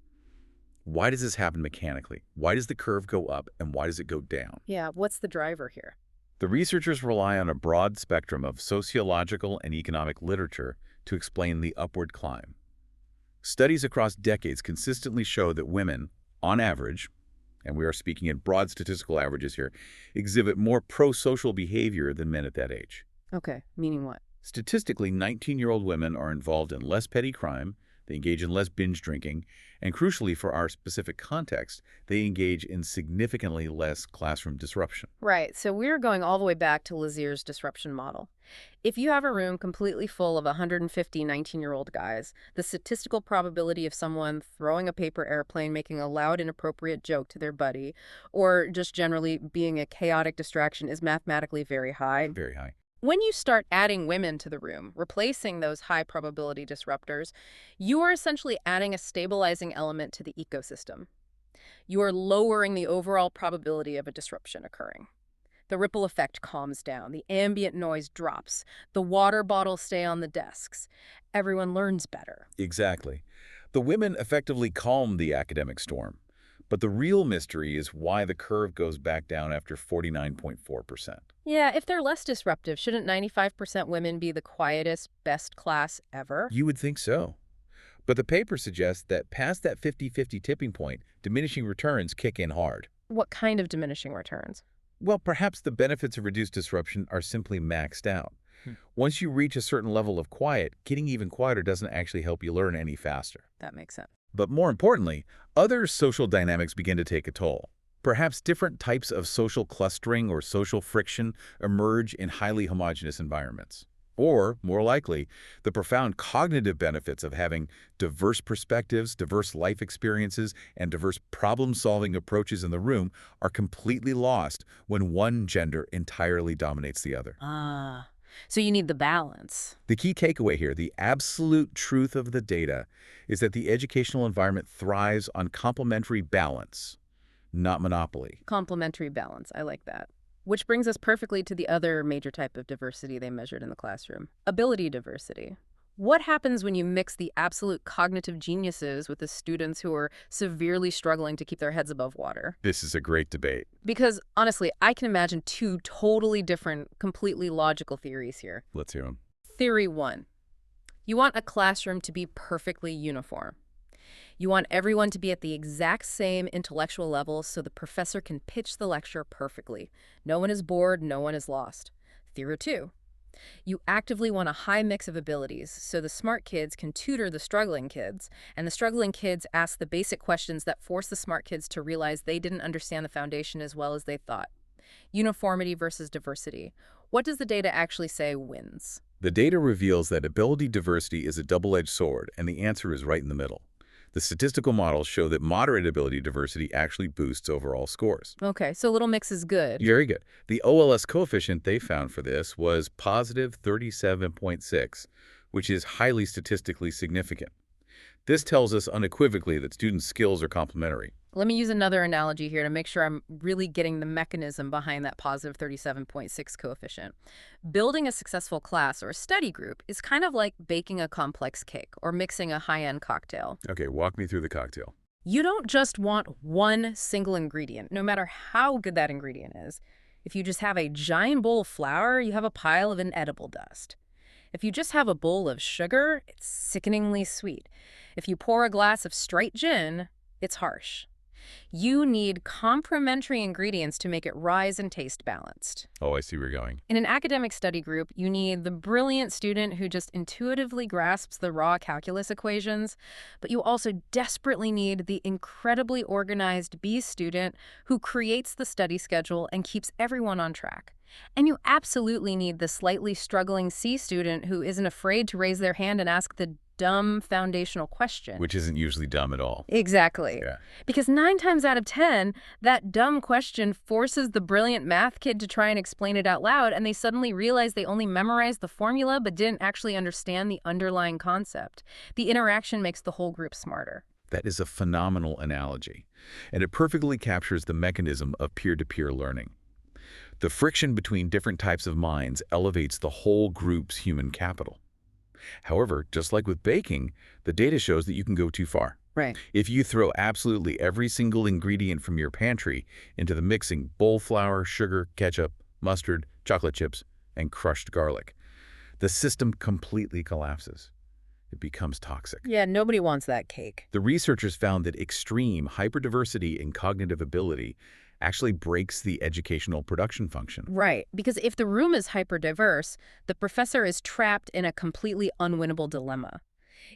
why does this happen mechanically? Why does the curve go up and why does it go down? Yeah, what's the driver here? The researchers rely on a broad spectrum of sociological and economic literature to explain the upward climb. Studies across decades consistently show that women, on average, and we are speaking in broad statistical averages here, exhibit more pro-social behavior than men at that age. Okay, meaning what? Statistically, 19-year-old women are involved in less petty crime, they engage in less binge drinking, and crucially for our specific context, they engage in significantly less classroom disruption. Right, so we're going all the way back to Lazier's disruption model. If you have a room completely full of 150 19-year-old guys, the statistical probability of someone throwing a paper airplane, making a loud, inappropriate joke to their buddy, or just generally being a chaotic distraction is mathematically very high. Very high. When you start adding women to the room, replacing those high-probability disruptors, you are essentially adding a stabilizing element to the ecosystem. You are lowering the overall probability of a disruption occurring. The ripple effect calms down, the ambient noise drops, the water bottles stay on the desks. Everyone learns better. Exactly. The women effectively calm the academic storm. But the real mystery is why the curve goes back down after 49.4%. Yeah, if they're less disruptive, shouldn't 95% women be the quietest, best class ever? You would think so. But the paper suggests that past that 50-50 tipping point, diminishing returns kick in hard. What kind of diminishing returns? Well, perhaps the benefits of reduced disruption are simply maxed out. Once you reach a certain level of quiet, getting even quieter doesn't actually help you learn any faster. That makes sense. But more importantly, other social dynamics begin to take a toll. Perhaps different types of social clustering or social friction emerge in highly homogeneous environments. Or, more likely, the profound cognitive benefits of having diverse perspectives, diverse life experiences, and diverse problem-solving approaches in the room are completely lost when one gender entirely dominates the other. So you need the balance. The key takeaway here, the absolute truth of the data, is that the educational environment thrives on complementary balance, not monopoly. Complementary balance. I like that. Which brings us perfectly to the other major type of diversity they measured in the classroom, ability diversity. What happens when you mix the absolute cognitive geniuses with the students who are severely struggling to keep their heads above water? This is a great debate. Because honestly, I can imagine two totally different, completely logical theories here. Let's hear them. Theory one, you want a classroom to be perfectly uniform. You want everyone to be at the exact same intellectual level so the professor can pitch the lecture perfectly. No one is bored, no one is lost. Theory two, you actively want a high mix of abilities so the smart kids can tutor the struggling kids, and the struggling kids ask the basic questions that force the smart kids to realize they didn't understand the foundation as well as they thought. Uniformity versus diversity. What does the data actually say wins? The data reveals that ability diversity is a double-edged sword, and the answer is right in the middle. The statistical models show that moderate ability diversity actually boosts overall scores. Okay, so little mix is good. Very good. The OLS coefficient they found for this was positive 37.6, which is highly statistically significant. This tells us unequivocally that students' skills are complementary. Let me use another analogy here to make sure I'm really getting the mechanism behind that positive 37.6 coefficient. Building a successful class or study group is kind of like baking a complex cake or mixing a high-end cocktail. Okay, walk me through the cocktail. You don't just want one single ingredient, no matter how good that ingredient is. If you just have a giant bowl of flour, you have a pile of inedible dust. If you just have a bowl of sugar, it's sickeningly sweet. If you pour a glass of straight gin, it's harsh. You need complementary ingredients to make it rise and taste balanced. Oh, I see where you're going. In an academic study group, you need the brilliant student who just intuitively grasps the raw calculus equations, but you also desperately need the incredibly organized B student who creates the study schedule and keeps everyone on track. And you absolutely need the slightly struggling C student who isn't afraid to raise their hand and ask the dumb foundational question. Which isn't usually dumb at all. Exactly. Yeah. Because 9 times out of 10, that dumb question forces the brilliant math kid to try and explain it out loud, and they suddenly realize they only memorized the formula but didn't actually understand the underlying concept. The interaction makes the whole group smarter. That is a phenomenal analogy, and it perfectly captures the mechanism of peer-to-peer learning. The friction between different types of minds elevates the whole group's human capital. However, just like with baking, the data shows that you can go too far. Right. If you throw absolutely every single ingredient from your pantry into the mixing bowl flour, sugar, ketchup, mustard, chocolate chips, and crushed garlic, the system completely collapses. It becomes toxic. Yeah, nobody wants that cake. The researchers found that extreme hyperdiversity in cognitive ability actually breaks the educational production function. Right, because if the room is hyper-diverse, the professor is trapped in a completely unwinnable dilemma.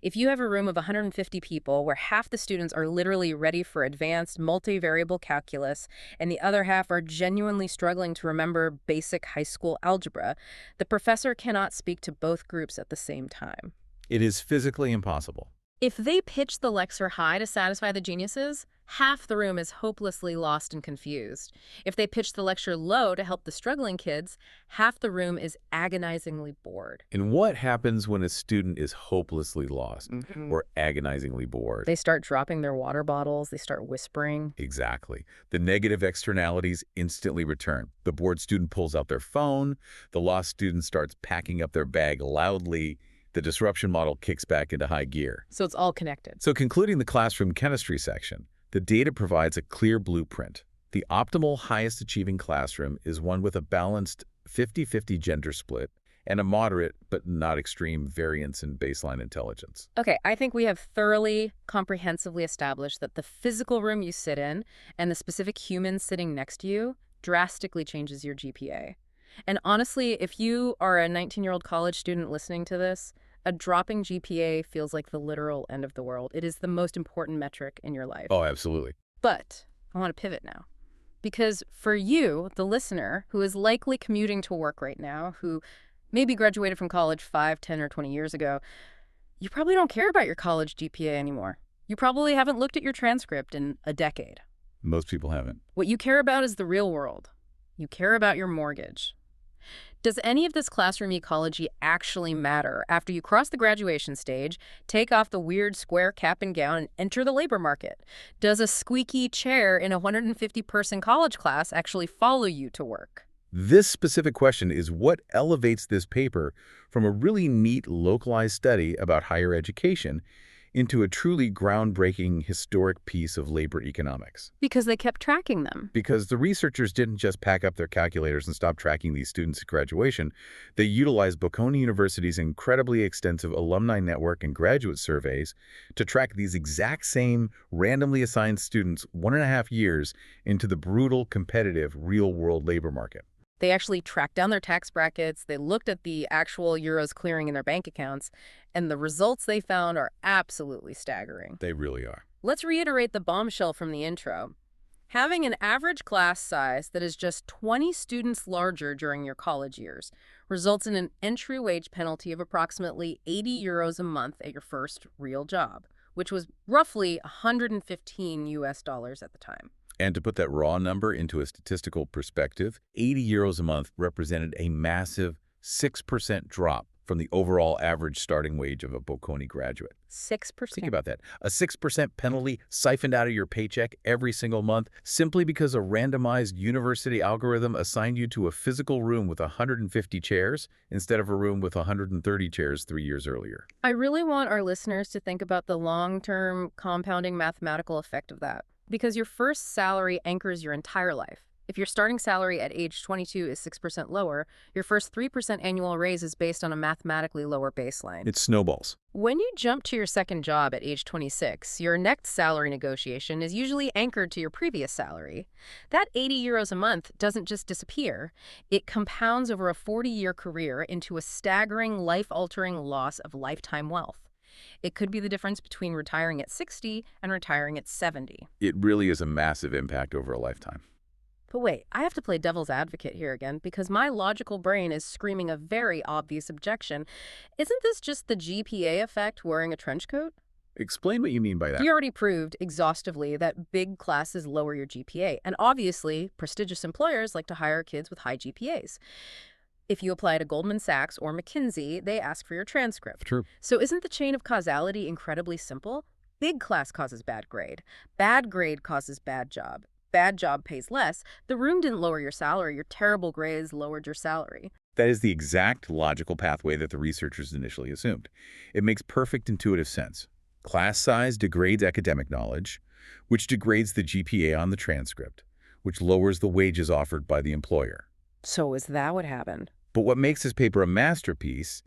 If you have a room of 150 people where half the students are literally ready for advanced multivariable calculus and the other half are genuinely struggling to remember basic high school algebra, the professor cannot speak to both groups at the same time. It is physically impossible. If they pitch the lecture high to satisfy the geniuses, half the room is hopelessly lost and confused. If they pitch the lecture low to help the struggling kids, half the room is agonizingly bored. And what happens when a student is hopelessly lost or agonizingly bored? They start dropping their water bottles, they start whispering. Exactly. The negative externalities instantly return. The bored student pulls out their phone. The lost student starts packing up their bag loudly. The disruption model kicks back into high gear. So it's all connected. So concluding the classroom chemistry section, the data provides a clear blueprint. The optimal highest achieving classroom is one with a balanced 50-50 gender split and a moderate but not extreme variance in baseline intelligence. Okay, I think we have thoroughly, comprehensively established that the physical room you sit in and the specific human sitting next to you drastically changes your GPA. And honestly, if you are a 19-year-old college student listening to this, a dropping GPA feels like the literal end of the world. It is the most important metric in your life. Oh, absolutely. But I want to pivot now. Because for you, the listener, who is likely commuting to work right now, who maybe graduated from college 5, 10, or 20 years ago, you probably don't care about your college GPA anymore. You probably haven't looked at your transcript in a decade. Most people haven't. What you care about is the real world. You care about your mortgage. Does any of this classroom ecology actually matter after you cross the graduation stage, take off the weird square cap and gown, and enter the labor market? Does a squeaky chair in a 150-person college class actually follow you to work? This specific question is what elevates this paper from a really neat localized study about higher education into a truly groundbreaking historic piece of labor economics. Because they kept tracking them. Because the researchers didn't just pack up their calculators and stop tracking these students at graduation. They utilized Bocconi University's incredibly extensive alumni network and graduate surveys to track these exact same randomly assigned students 1.5 years into the brutal, competitive, real-world labor market. They actually tracked down their tax brackets, they looked at the actual euros clearing in their bank accounts, and the results they found are absolutely staggering. They really are. Let's reiterate the bombshell from the intro. Having an average class size that is just 20 students larger during your college years results in an entry wage penalty of approximately 80 euros a month at your first real job, which was roughly 115 US dollars at the time. And to put that raw number into a statistical perspective, 80 euros a month represented a massive 6% drop from the overall average starting wage of a Bocconi graduate. 6%. Think about that. A 6% penalty siphoned out of your paycheck every single month simply because a randomized university algorithm assigned you to a physical room with 150 chairs instead of a room with 130 chairs 3 years earlier. I really want our listeners to think about the long-term compounding mathematical effect of that. Because your first salary anchors your entire life. If your starting salary at age 22 is 6% lower, your first 3% annual raise is based on a mathematically lower baseline. It snowballs. When you jump to your second job at age 26, your next salary negotiation is usually anchored to your previous salary. That 80 euros a month doesn't just disappear. It compounds over a 40-year career into a staggering, life-altering loss of lifetime wealth. It could be the difference between retiring at 60 and retiring at 70. It really is a massive impact over a lifetime. But wait, I have to play devil's advocate here again because my logical brain is screaming a very obvious objection. Isn't this just the GPA effect wearing a trench coat? Explain what you mean by that. You already proved exhaustively that big classes lower your GPA, and obviously, prestigious employers like to hire kids with high GPAs. If you apply to Goldman Sachs or McKinsey, they ask for your transcript. True. So isn't the chain of causality incredibly simple? Big class causes bad grade causes bad job pays less. The room didn't lower your salary, your terrible grades lowered your salary. That is the exact logical pathway that the researchers initially assumed. It makes perfect intuitive sense. Class size degrades academic knowledge, which degrades the GPA on the transcript, which lowers the wages offered by the employer. So is that what happened? But what makes this paper a masterpiece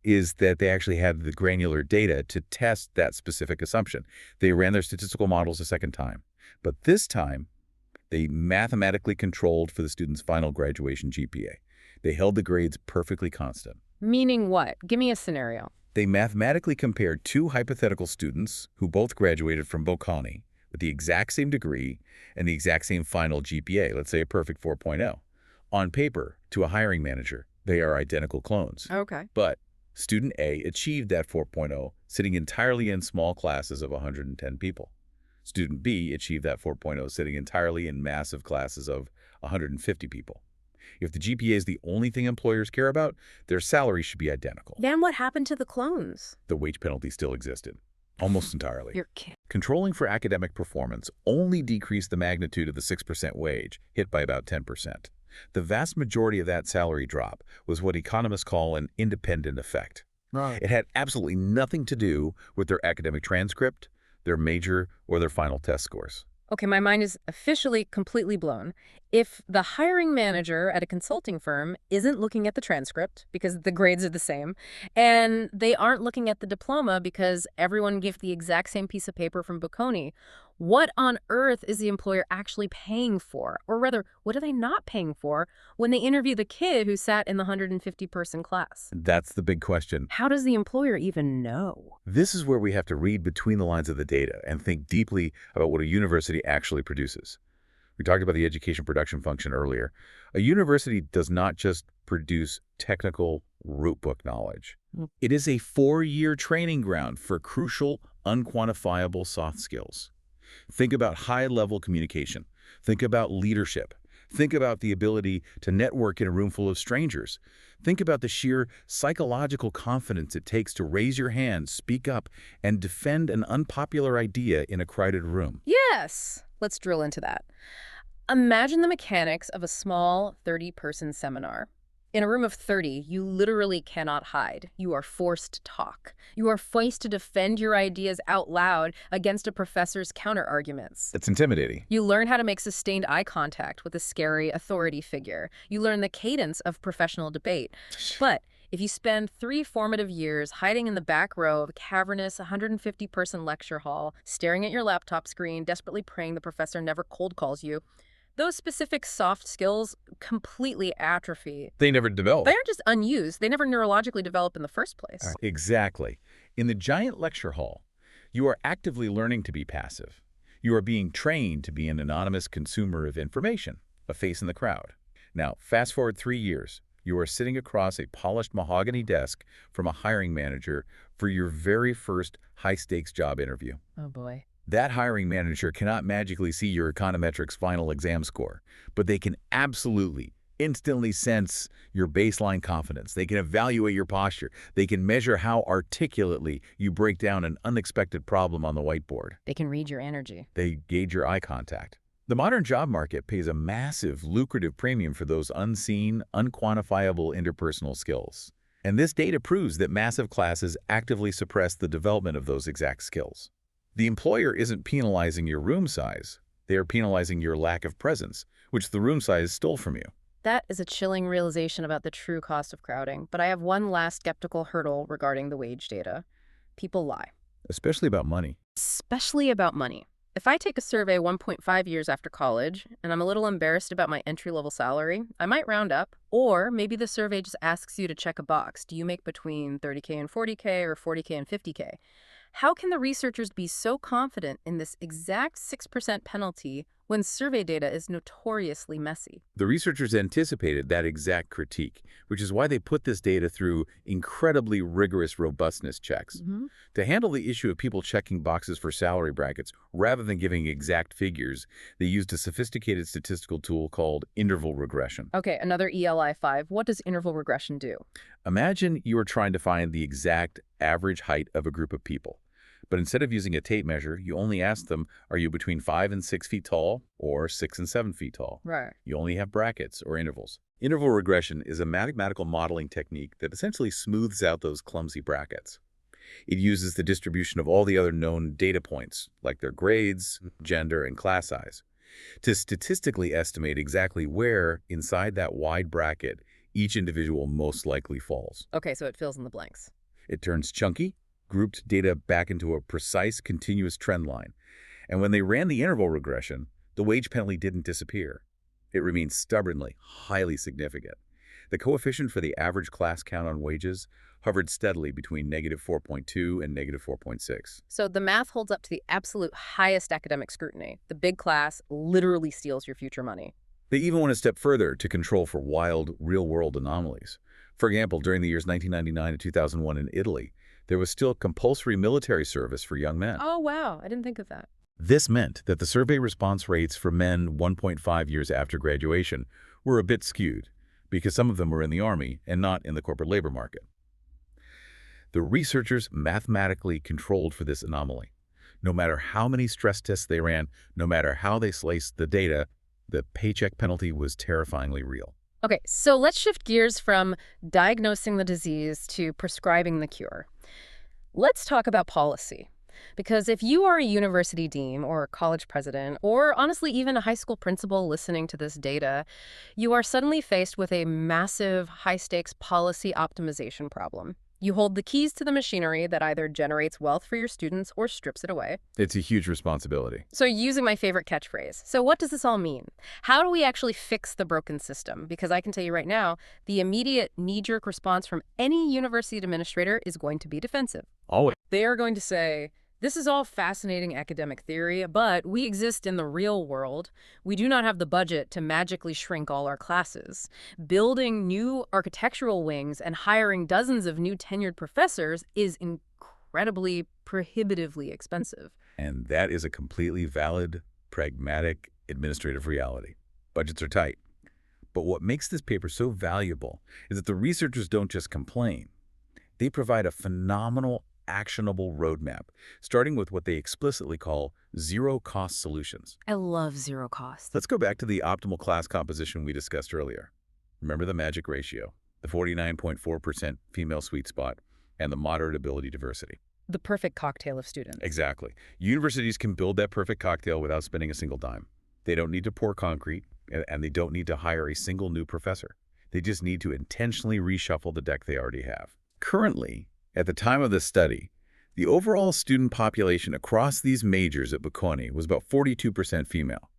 is that they actually had the granular data to test that specific assumption. They ran their statistical models a second time. But this time, they mathematically controlled for the student's final graduation GPA. They held the grades perfectly constant. Meaning what? Give me a scenario. They mathematically compared two hypothetical students who both graduated from Bocconi with the exact same degree and the exact same final GPA, let's say a perfect 4.0. On paper, to a hiring manager, they are identical clones. Okay. But student A achieved that 4.0 sitting entirely in small classes of 110 people. Student B achieved that 4.0 sitting entirely in massive classes of 150 people. If the GPA is the only thing employers care about, their salary should be identical. Then what happened to the clones? The wage penalty still existed, almost entirely. You're kidding. Controlling for academic performance only decreased the magnitude of the 6% wage, hit by about 10%. The vast majority of that salary drop was what economists call an independent effect. Right. It had absolutely nothing to do with their academic transcript, their major, or their final test scores. Okay, my mind is officially completely blown. If the hiring manager at a consulting firm isn't looking at the transcript because the grades are the same, and they aren't looking at the diploma because everyone gave the exact same piece of paper from Bocconi, what on earth is the employer actually paying for? Or rather, what are they not paying for when they interview the kid who sat in the 150-person class? That's the big question. How does the employer even know? This is where we have to read between the lines of the data and think deeply about what a university actually produces. We talked about the education production function earlier. A university does not just produce technical root book knowledge. It is a 4-year training ground for crucial, unquantifiable soft skills. Think about high-level communication. Think about leadership. Think about the ability to network in a room full of strangers. Think about the sheer psychological confidence it takes to raise your hand, speak up, and defend an unpopular idea in a crowded room. Yes, let's drill into that. Imagine the mechanics of a small 30-person seminar. In a room of 30, you literally cannot hide. You are forced to talk. You are forced to defend your ideas out loud against a professor's counterarguments. That's intimidating. You learn how to make sustained eye contact with a scary authority figure. You learn the cadence of professional debate. But if you spend 3 formative years hiding in the back row of a cavernous 150-person lecture hall, staring at your laptop screen, desperately praying the professor never cold calls you, those specific soft skills completely atrophy. They never develop. They aren't just unused. They never neurologically develop in the first place. Exactly. In the giant lecture hall, you are actively learning to be passive. You are being trained to be an anonymous consumer of information, a face in the crowd. Now, fast forward 3 years. You are sitting across a polished mahogany desk from a hiring manager for your very first high-stakes job interview. Oh, boy. That hiring manager cannot magically see your econometrics final exam score, but they can absolutely, instantly sense your baseline confidence. They can evaluate your posture. They can measure how articulately you break down an unexpected problem on the whiteboard. They can read your energy. They gauge your eye contact. The modern job market pays a massive, lucrative premium for those unseen, unquantifiable interpersonal skills. And this data proves that massive classes actively suppress the development of those exact skills. The employer isn't penalizing your room size. They are penalizing your lack of presence, which the room size stole from you. That is a chilling realization about the true cost of crowding. But I have one last skeptical hurdle regarding the wage data. People lie. Especially about money. Especially about money. If I take a survey 1.5 years after college, and I'm a little embarrassed about my entry-level salary, I might round up. Or maybe the survey just asks you to check a box. Do you make between 30K and 40K or 40K and 50K? How can the researchers be so confident in this exact 6% penalty when survey data is notoriously messy? The researchers anticipated that exact critique, which is why they put this data through incredibly rigorous robustness checks. To handle the issue of people checking boxes for salary brackets rather than giving exact figures, they used a sophisticated statistical tool called interval regression. Okay, another ELI 5. What does interval regression do? Imagine you are trying to find the exact average height of a group of people. But instead of using a tape measure, you only ask them, are you between 5 and 6 feet tall or 6 and 7 feet tall? Right. You only have brackets or intervals. Interval regression is a mathematical modeling technique that essentially smooths out those clumsy brackets. It uses the distribution of all the other known data points, like their grades, gender, and class size, to statistically estimate exactly where, inside that wide bracket, each individual most likely falls. Okay, so it fills in the blanks. It turns chunky, grouped data back into a precise, continuous trend line. And when they ran the interval regression, the wage penalty didn't disappear. It remained stubbornly, highly significant. The coefficient for the average class count on wages hovered steadily between -4.2 and -4.6. So the math holds up to the absolute highest academic scrutiny. The big class literally steals your future money. They even went a step further to control for wild, real-world anomalies. For example, during the years 1999 to 2001 in Italy, there was still compulsory military service for young men. Oh, wow. I didn't think of that. This meant that the survey response rates for men 1.5 years after graduation were a bit skewed, because some of them were in the Army and not in the corporate labor market. The researchers mathematically controlled for this anomaly. No matter how many stress tests they ran, no matter how they sliced the data, the paycheck penalty was terrifyingly real. Okay, so let's shift gears from diagnosing the disease to prescribing the cure. Let's talk about policy. Because if you are a university dean or a college president, or honestly even a high school principal listening to this data, you are suddenly faced with a massive high-stakes policy optimization problem. You hold the keys to the machinery that either generates wealth for your students or strips it away. It's a huge responsibility. So using my favorite catchphrase, so what does this all mean? How do we actually fix the broken system? Because I can tell you right now, the immediate knee-jerk response from any university administrator is going to be defensive. Always. They are going to say, this is all fascinating academic theory, but we exist in the real world. We do not have the budget to magically shrink all our classes. Building new architectural wings and hiring dozens of new tenured professors is incredibly, prohibitively expensive. And that is a completely valid, pragmatic, administrative reality. Budgets are tight. But what makes this paper so valuable is that the researchers don't just complain. They provide a phenomenal, actionable roadmap, starting with what they explicitly call zero-cost solutions. I love zero cost. Let's go back to the optimal class composition we discussed earlier. Remember the magic ratio, the 49.4% female sweet spot, and the moderate ability diversity. The perfect cocktail of students. Exactly. Universities can build that perfect cocktail without spending a single dime. They don't need to pour concrete, and they don't need to hire a single new professor. They just need to intentionally reshuffle the deck they already have. Currently, at the time of this study, the overall student population across these majors at Bocconi was about 42% female.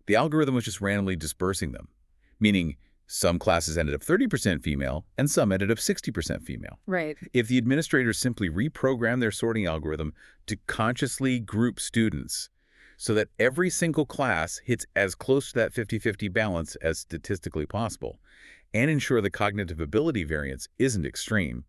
The algorithm was just randomly dispersing them, meaning some classes ended up 30% female and some ended up 60% female. Right. If the administrators simply reprogram their sorting algorithm to consciously group students so that every single class hits as close to that 50-50 balance as statistically possible, and ensure the cognitive ability variance isn't extreme,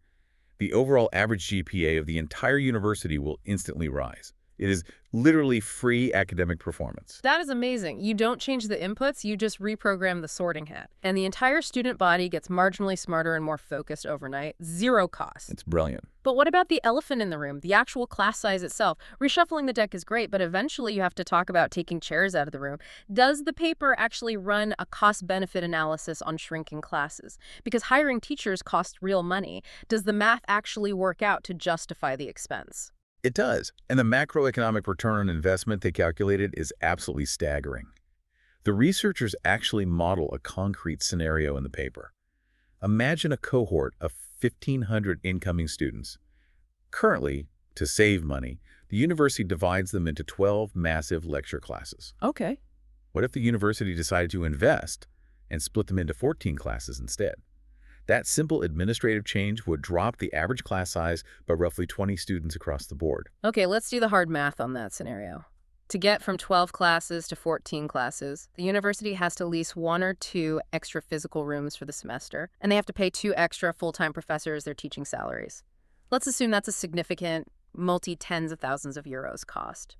the overall average GPA of the entire university will instantly rise. It is literally free academic performance. That is amazing. You don't change the inputs, you just reprogram the sorting hat. And the entire student body gets marginally smarter and more focused overnight. Zero cost. It's brilliant. But what about the elephant in the room, the actual class size itself? Reshuffling the deck is great, but eventually you have to talk about taking chairs out of the room. Does the paper actually run a cost-benefit analysis on shrinking classes? Because hiring teachers costs real money. Does the math actually work out to justify the expense? It does, and the macroeconomic return on investment they calculated is absolutely staggering. The researchers actually model a concrete scenario in the paper. Imagine a cohort of 1,500 incoming students. Currently, to save money, the university divides them into 12 massive lecture classes. Okay. What if the university decided to invest and split them into 14 classes instead? That simple administrative change would drop the average class size by roughly 20 students across the board. Okay, let's do the hard math on that scenario. To get from 12 classes to 14 classes, the university has to lease 1 or 2 extra physical rooms for the semester, and they have to pay 2 extra full-time professors their teaching salaries. Let's assume that's a significant, multi-tens of thousands of euros cost.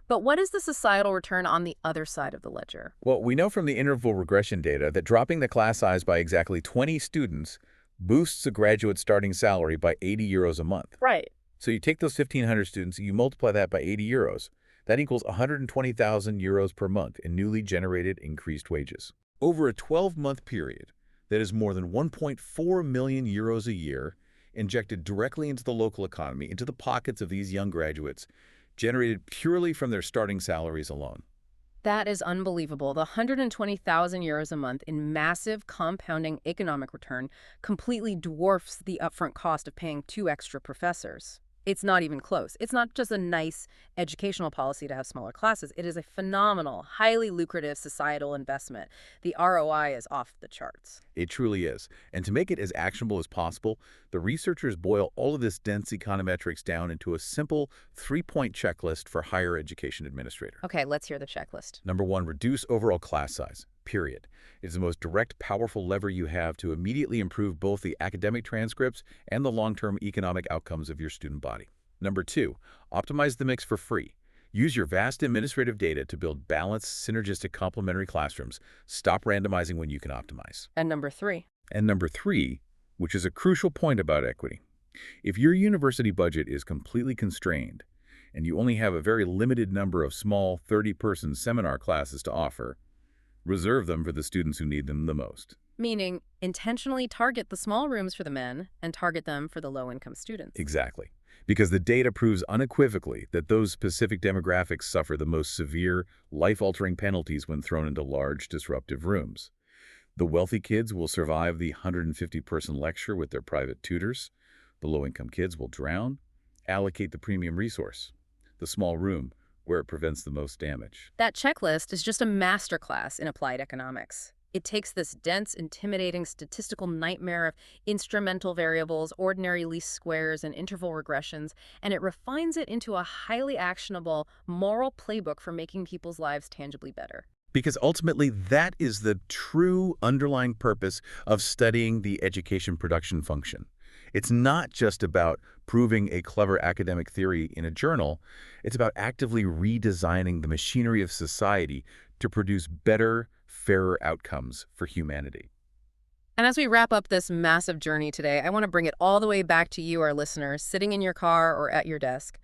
But what is the societal return on the other side of the ledger? Well, we know from the interval regression data that dropping the class size by exactly 20 students boosts a graduate starting salary by 80 euros a month. Right. So you take those 1,500 students, you multiply that by 80 euros. That equals 120,000 euros per month in newly generated increased wages. Over a 12-month period, that is more than 1.4 million euros a year injected directly into the local economy, into the pockets of these young graduates, generated purely from their starting salaries alone. That is unbelievable. The 120,000 euros a month in massive compounding economic return completely dwarfs the upfront cost of paying 2 extra professors. It's not even close. It's not just a nice educational policy to have smaller classes. It is a phenomenal, highly lucrative societal investment. The ROI is off the charts. It truly is. And to make it as actionable as possible, the researchers boil all of this dense econometrics down into a simple 3-point checklist for higher education administrator. Okay, let's hear the checklist. Number 1, reduce overall class size, period. It is the most direct, powerful lever you have to immediately improve both the academic transcripts and the long-term economic outcomes of your student body. Number 2, optimize the mix for free. Use your vast administrative data to build balanced, synergistic complementary classrooms. Stop randomizing when you can optimize. And number 3. And number 3, which is a crucial point about equity. If your university budget is completely constrained and you only have a very limited number of small 30-person seminar classes to offer, reserve them for the students who need them the most. Meaning, intentionally target the small rooms for the men and target them for the low-income students. Exactly. Because the data proves unequivocally that those specific demographics suffer the most severe, life-altering penalties when thrown into large, disruptive rooms. The wealthy kids will survive the 150-person lecture with their private tutors. The low-income kids will drown. Allocate the premium resource, the small room, where it prevents the most damage. That checklist is just a masterclass in applied economics. It takes this dense, intimidating statistical nightmare of instrumental variables, ordinary least squares, and interval regressions, and it refines it into a highly actionable, moral playbook for making people's lives tangibly better. Because ultimately, that is the true underlying purpose of studying the education production function. It's not just about proving a clever academic theory in a journal. It's about actively redesigning the machinery of society to produce better, fairer outcomes for humanity. And as we wrap up this massive journey today, I want to bring it all the way back to you, our listeners, sitting in your car or at your desk.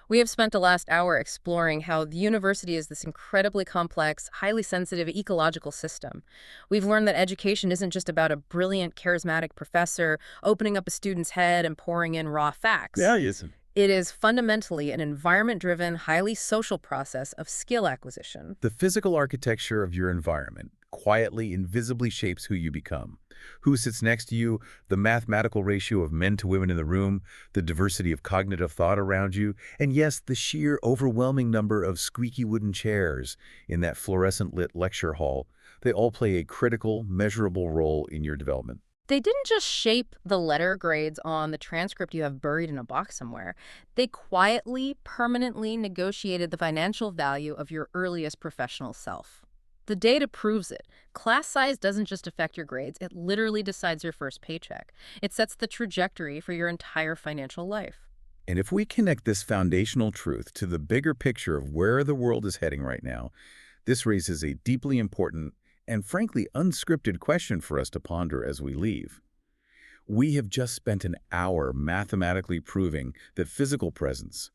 We have spent the last hour exploring how the university is this incredibly complex, highly sensitive ecological system. We've learned that education isn't just about a brilliant, charismatic professor opening up a student's head and pouring in raw facts. Yeah, yes. It is fundamentally an environment-driven, highly social process of skill acquisition. The physical architecture of your environment quietly, invisibly shapes who you become. Who sits next to you, the mathematical ratio of men to women in the room, the diversity of cognitive thought around you, and yes, the sheer overwhelming number of squeaky wooden chairs in that fluorescent-lit lecture hall, they all play a critical, measurable role in your development. They didn't just shape the letter grades on the transcript you have buried in a box somewhere. They quietly, permanently negotiated the financial value of your earliest professional self. The data proves it. Class size doesn't just affect your grades, it literally decides your first paycheck. It sets the trajectory for your entire financial life. And if we connect this foundational truth to the bigger picture of where the world is heading right now, this raises a deeply important and frankly unscripted question for us to ponder as we leave. We have just spent an hour mathematically proving that physical presence,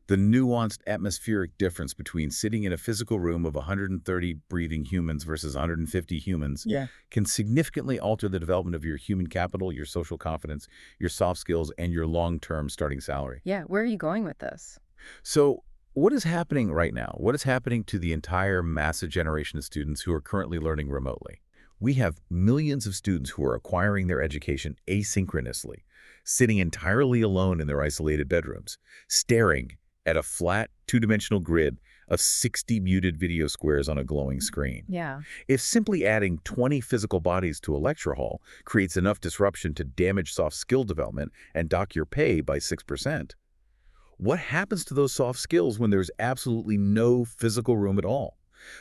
the nuanced atmospheric difference between sitting in a physical room of 130 breathing humans versus 150 humans, can significantly alter the development of your human capital, your social confidence, your soft skills, and your long-term starting salary. Yeah, where are you going with this? So what is happening right now? What is happening to the entire massive generation of students who are currently learning remotely? We have millions of students who are acquiring their education asynchronously, sitting entirely alone in their isolated bedrooms, staring at a flat, two-dimensional grid of 60 muted video squares on a glowing screen. Yeah. If simply adding 20 physical bodies to a lecture hall creates enough disruption to damage soft skill development and dock your pay by 6%, what happens to those soft skills when there's absolutely no physical room at all?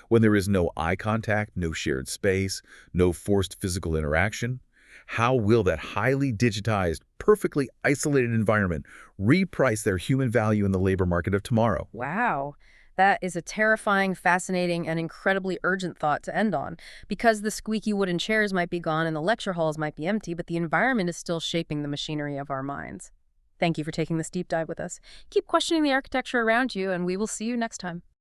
When there is no eye contact, no shared space, no forced physical interaction? How will that highly digitized, perfectly isolated environment reprice their human value in the labor market of tomorrow? Wow. That is a terrifying, fascinating, and incredibly urgent thought to end on. Because the squeaky wooden chairs might be gone and the lecture halls might be empty, but the environment is still shaping the machinery of our minds. Thank you for taking this deep dive with us. Keep questioning the architecture around you, and we will see you next time.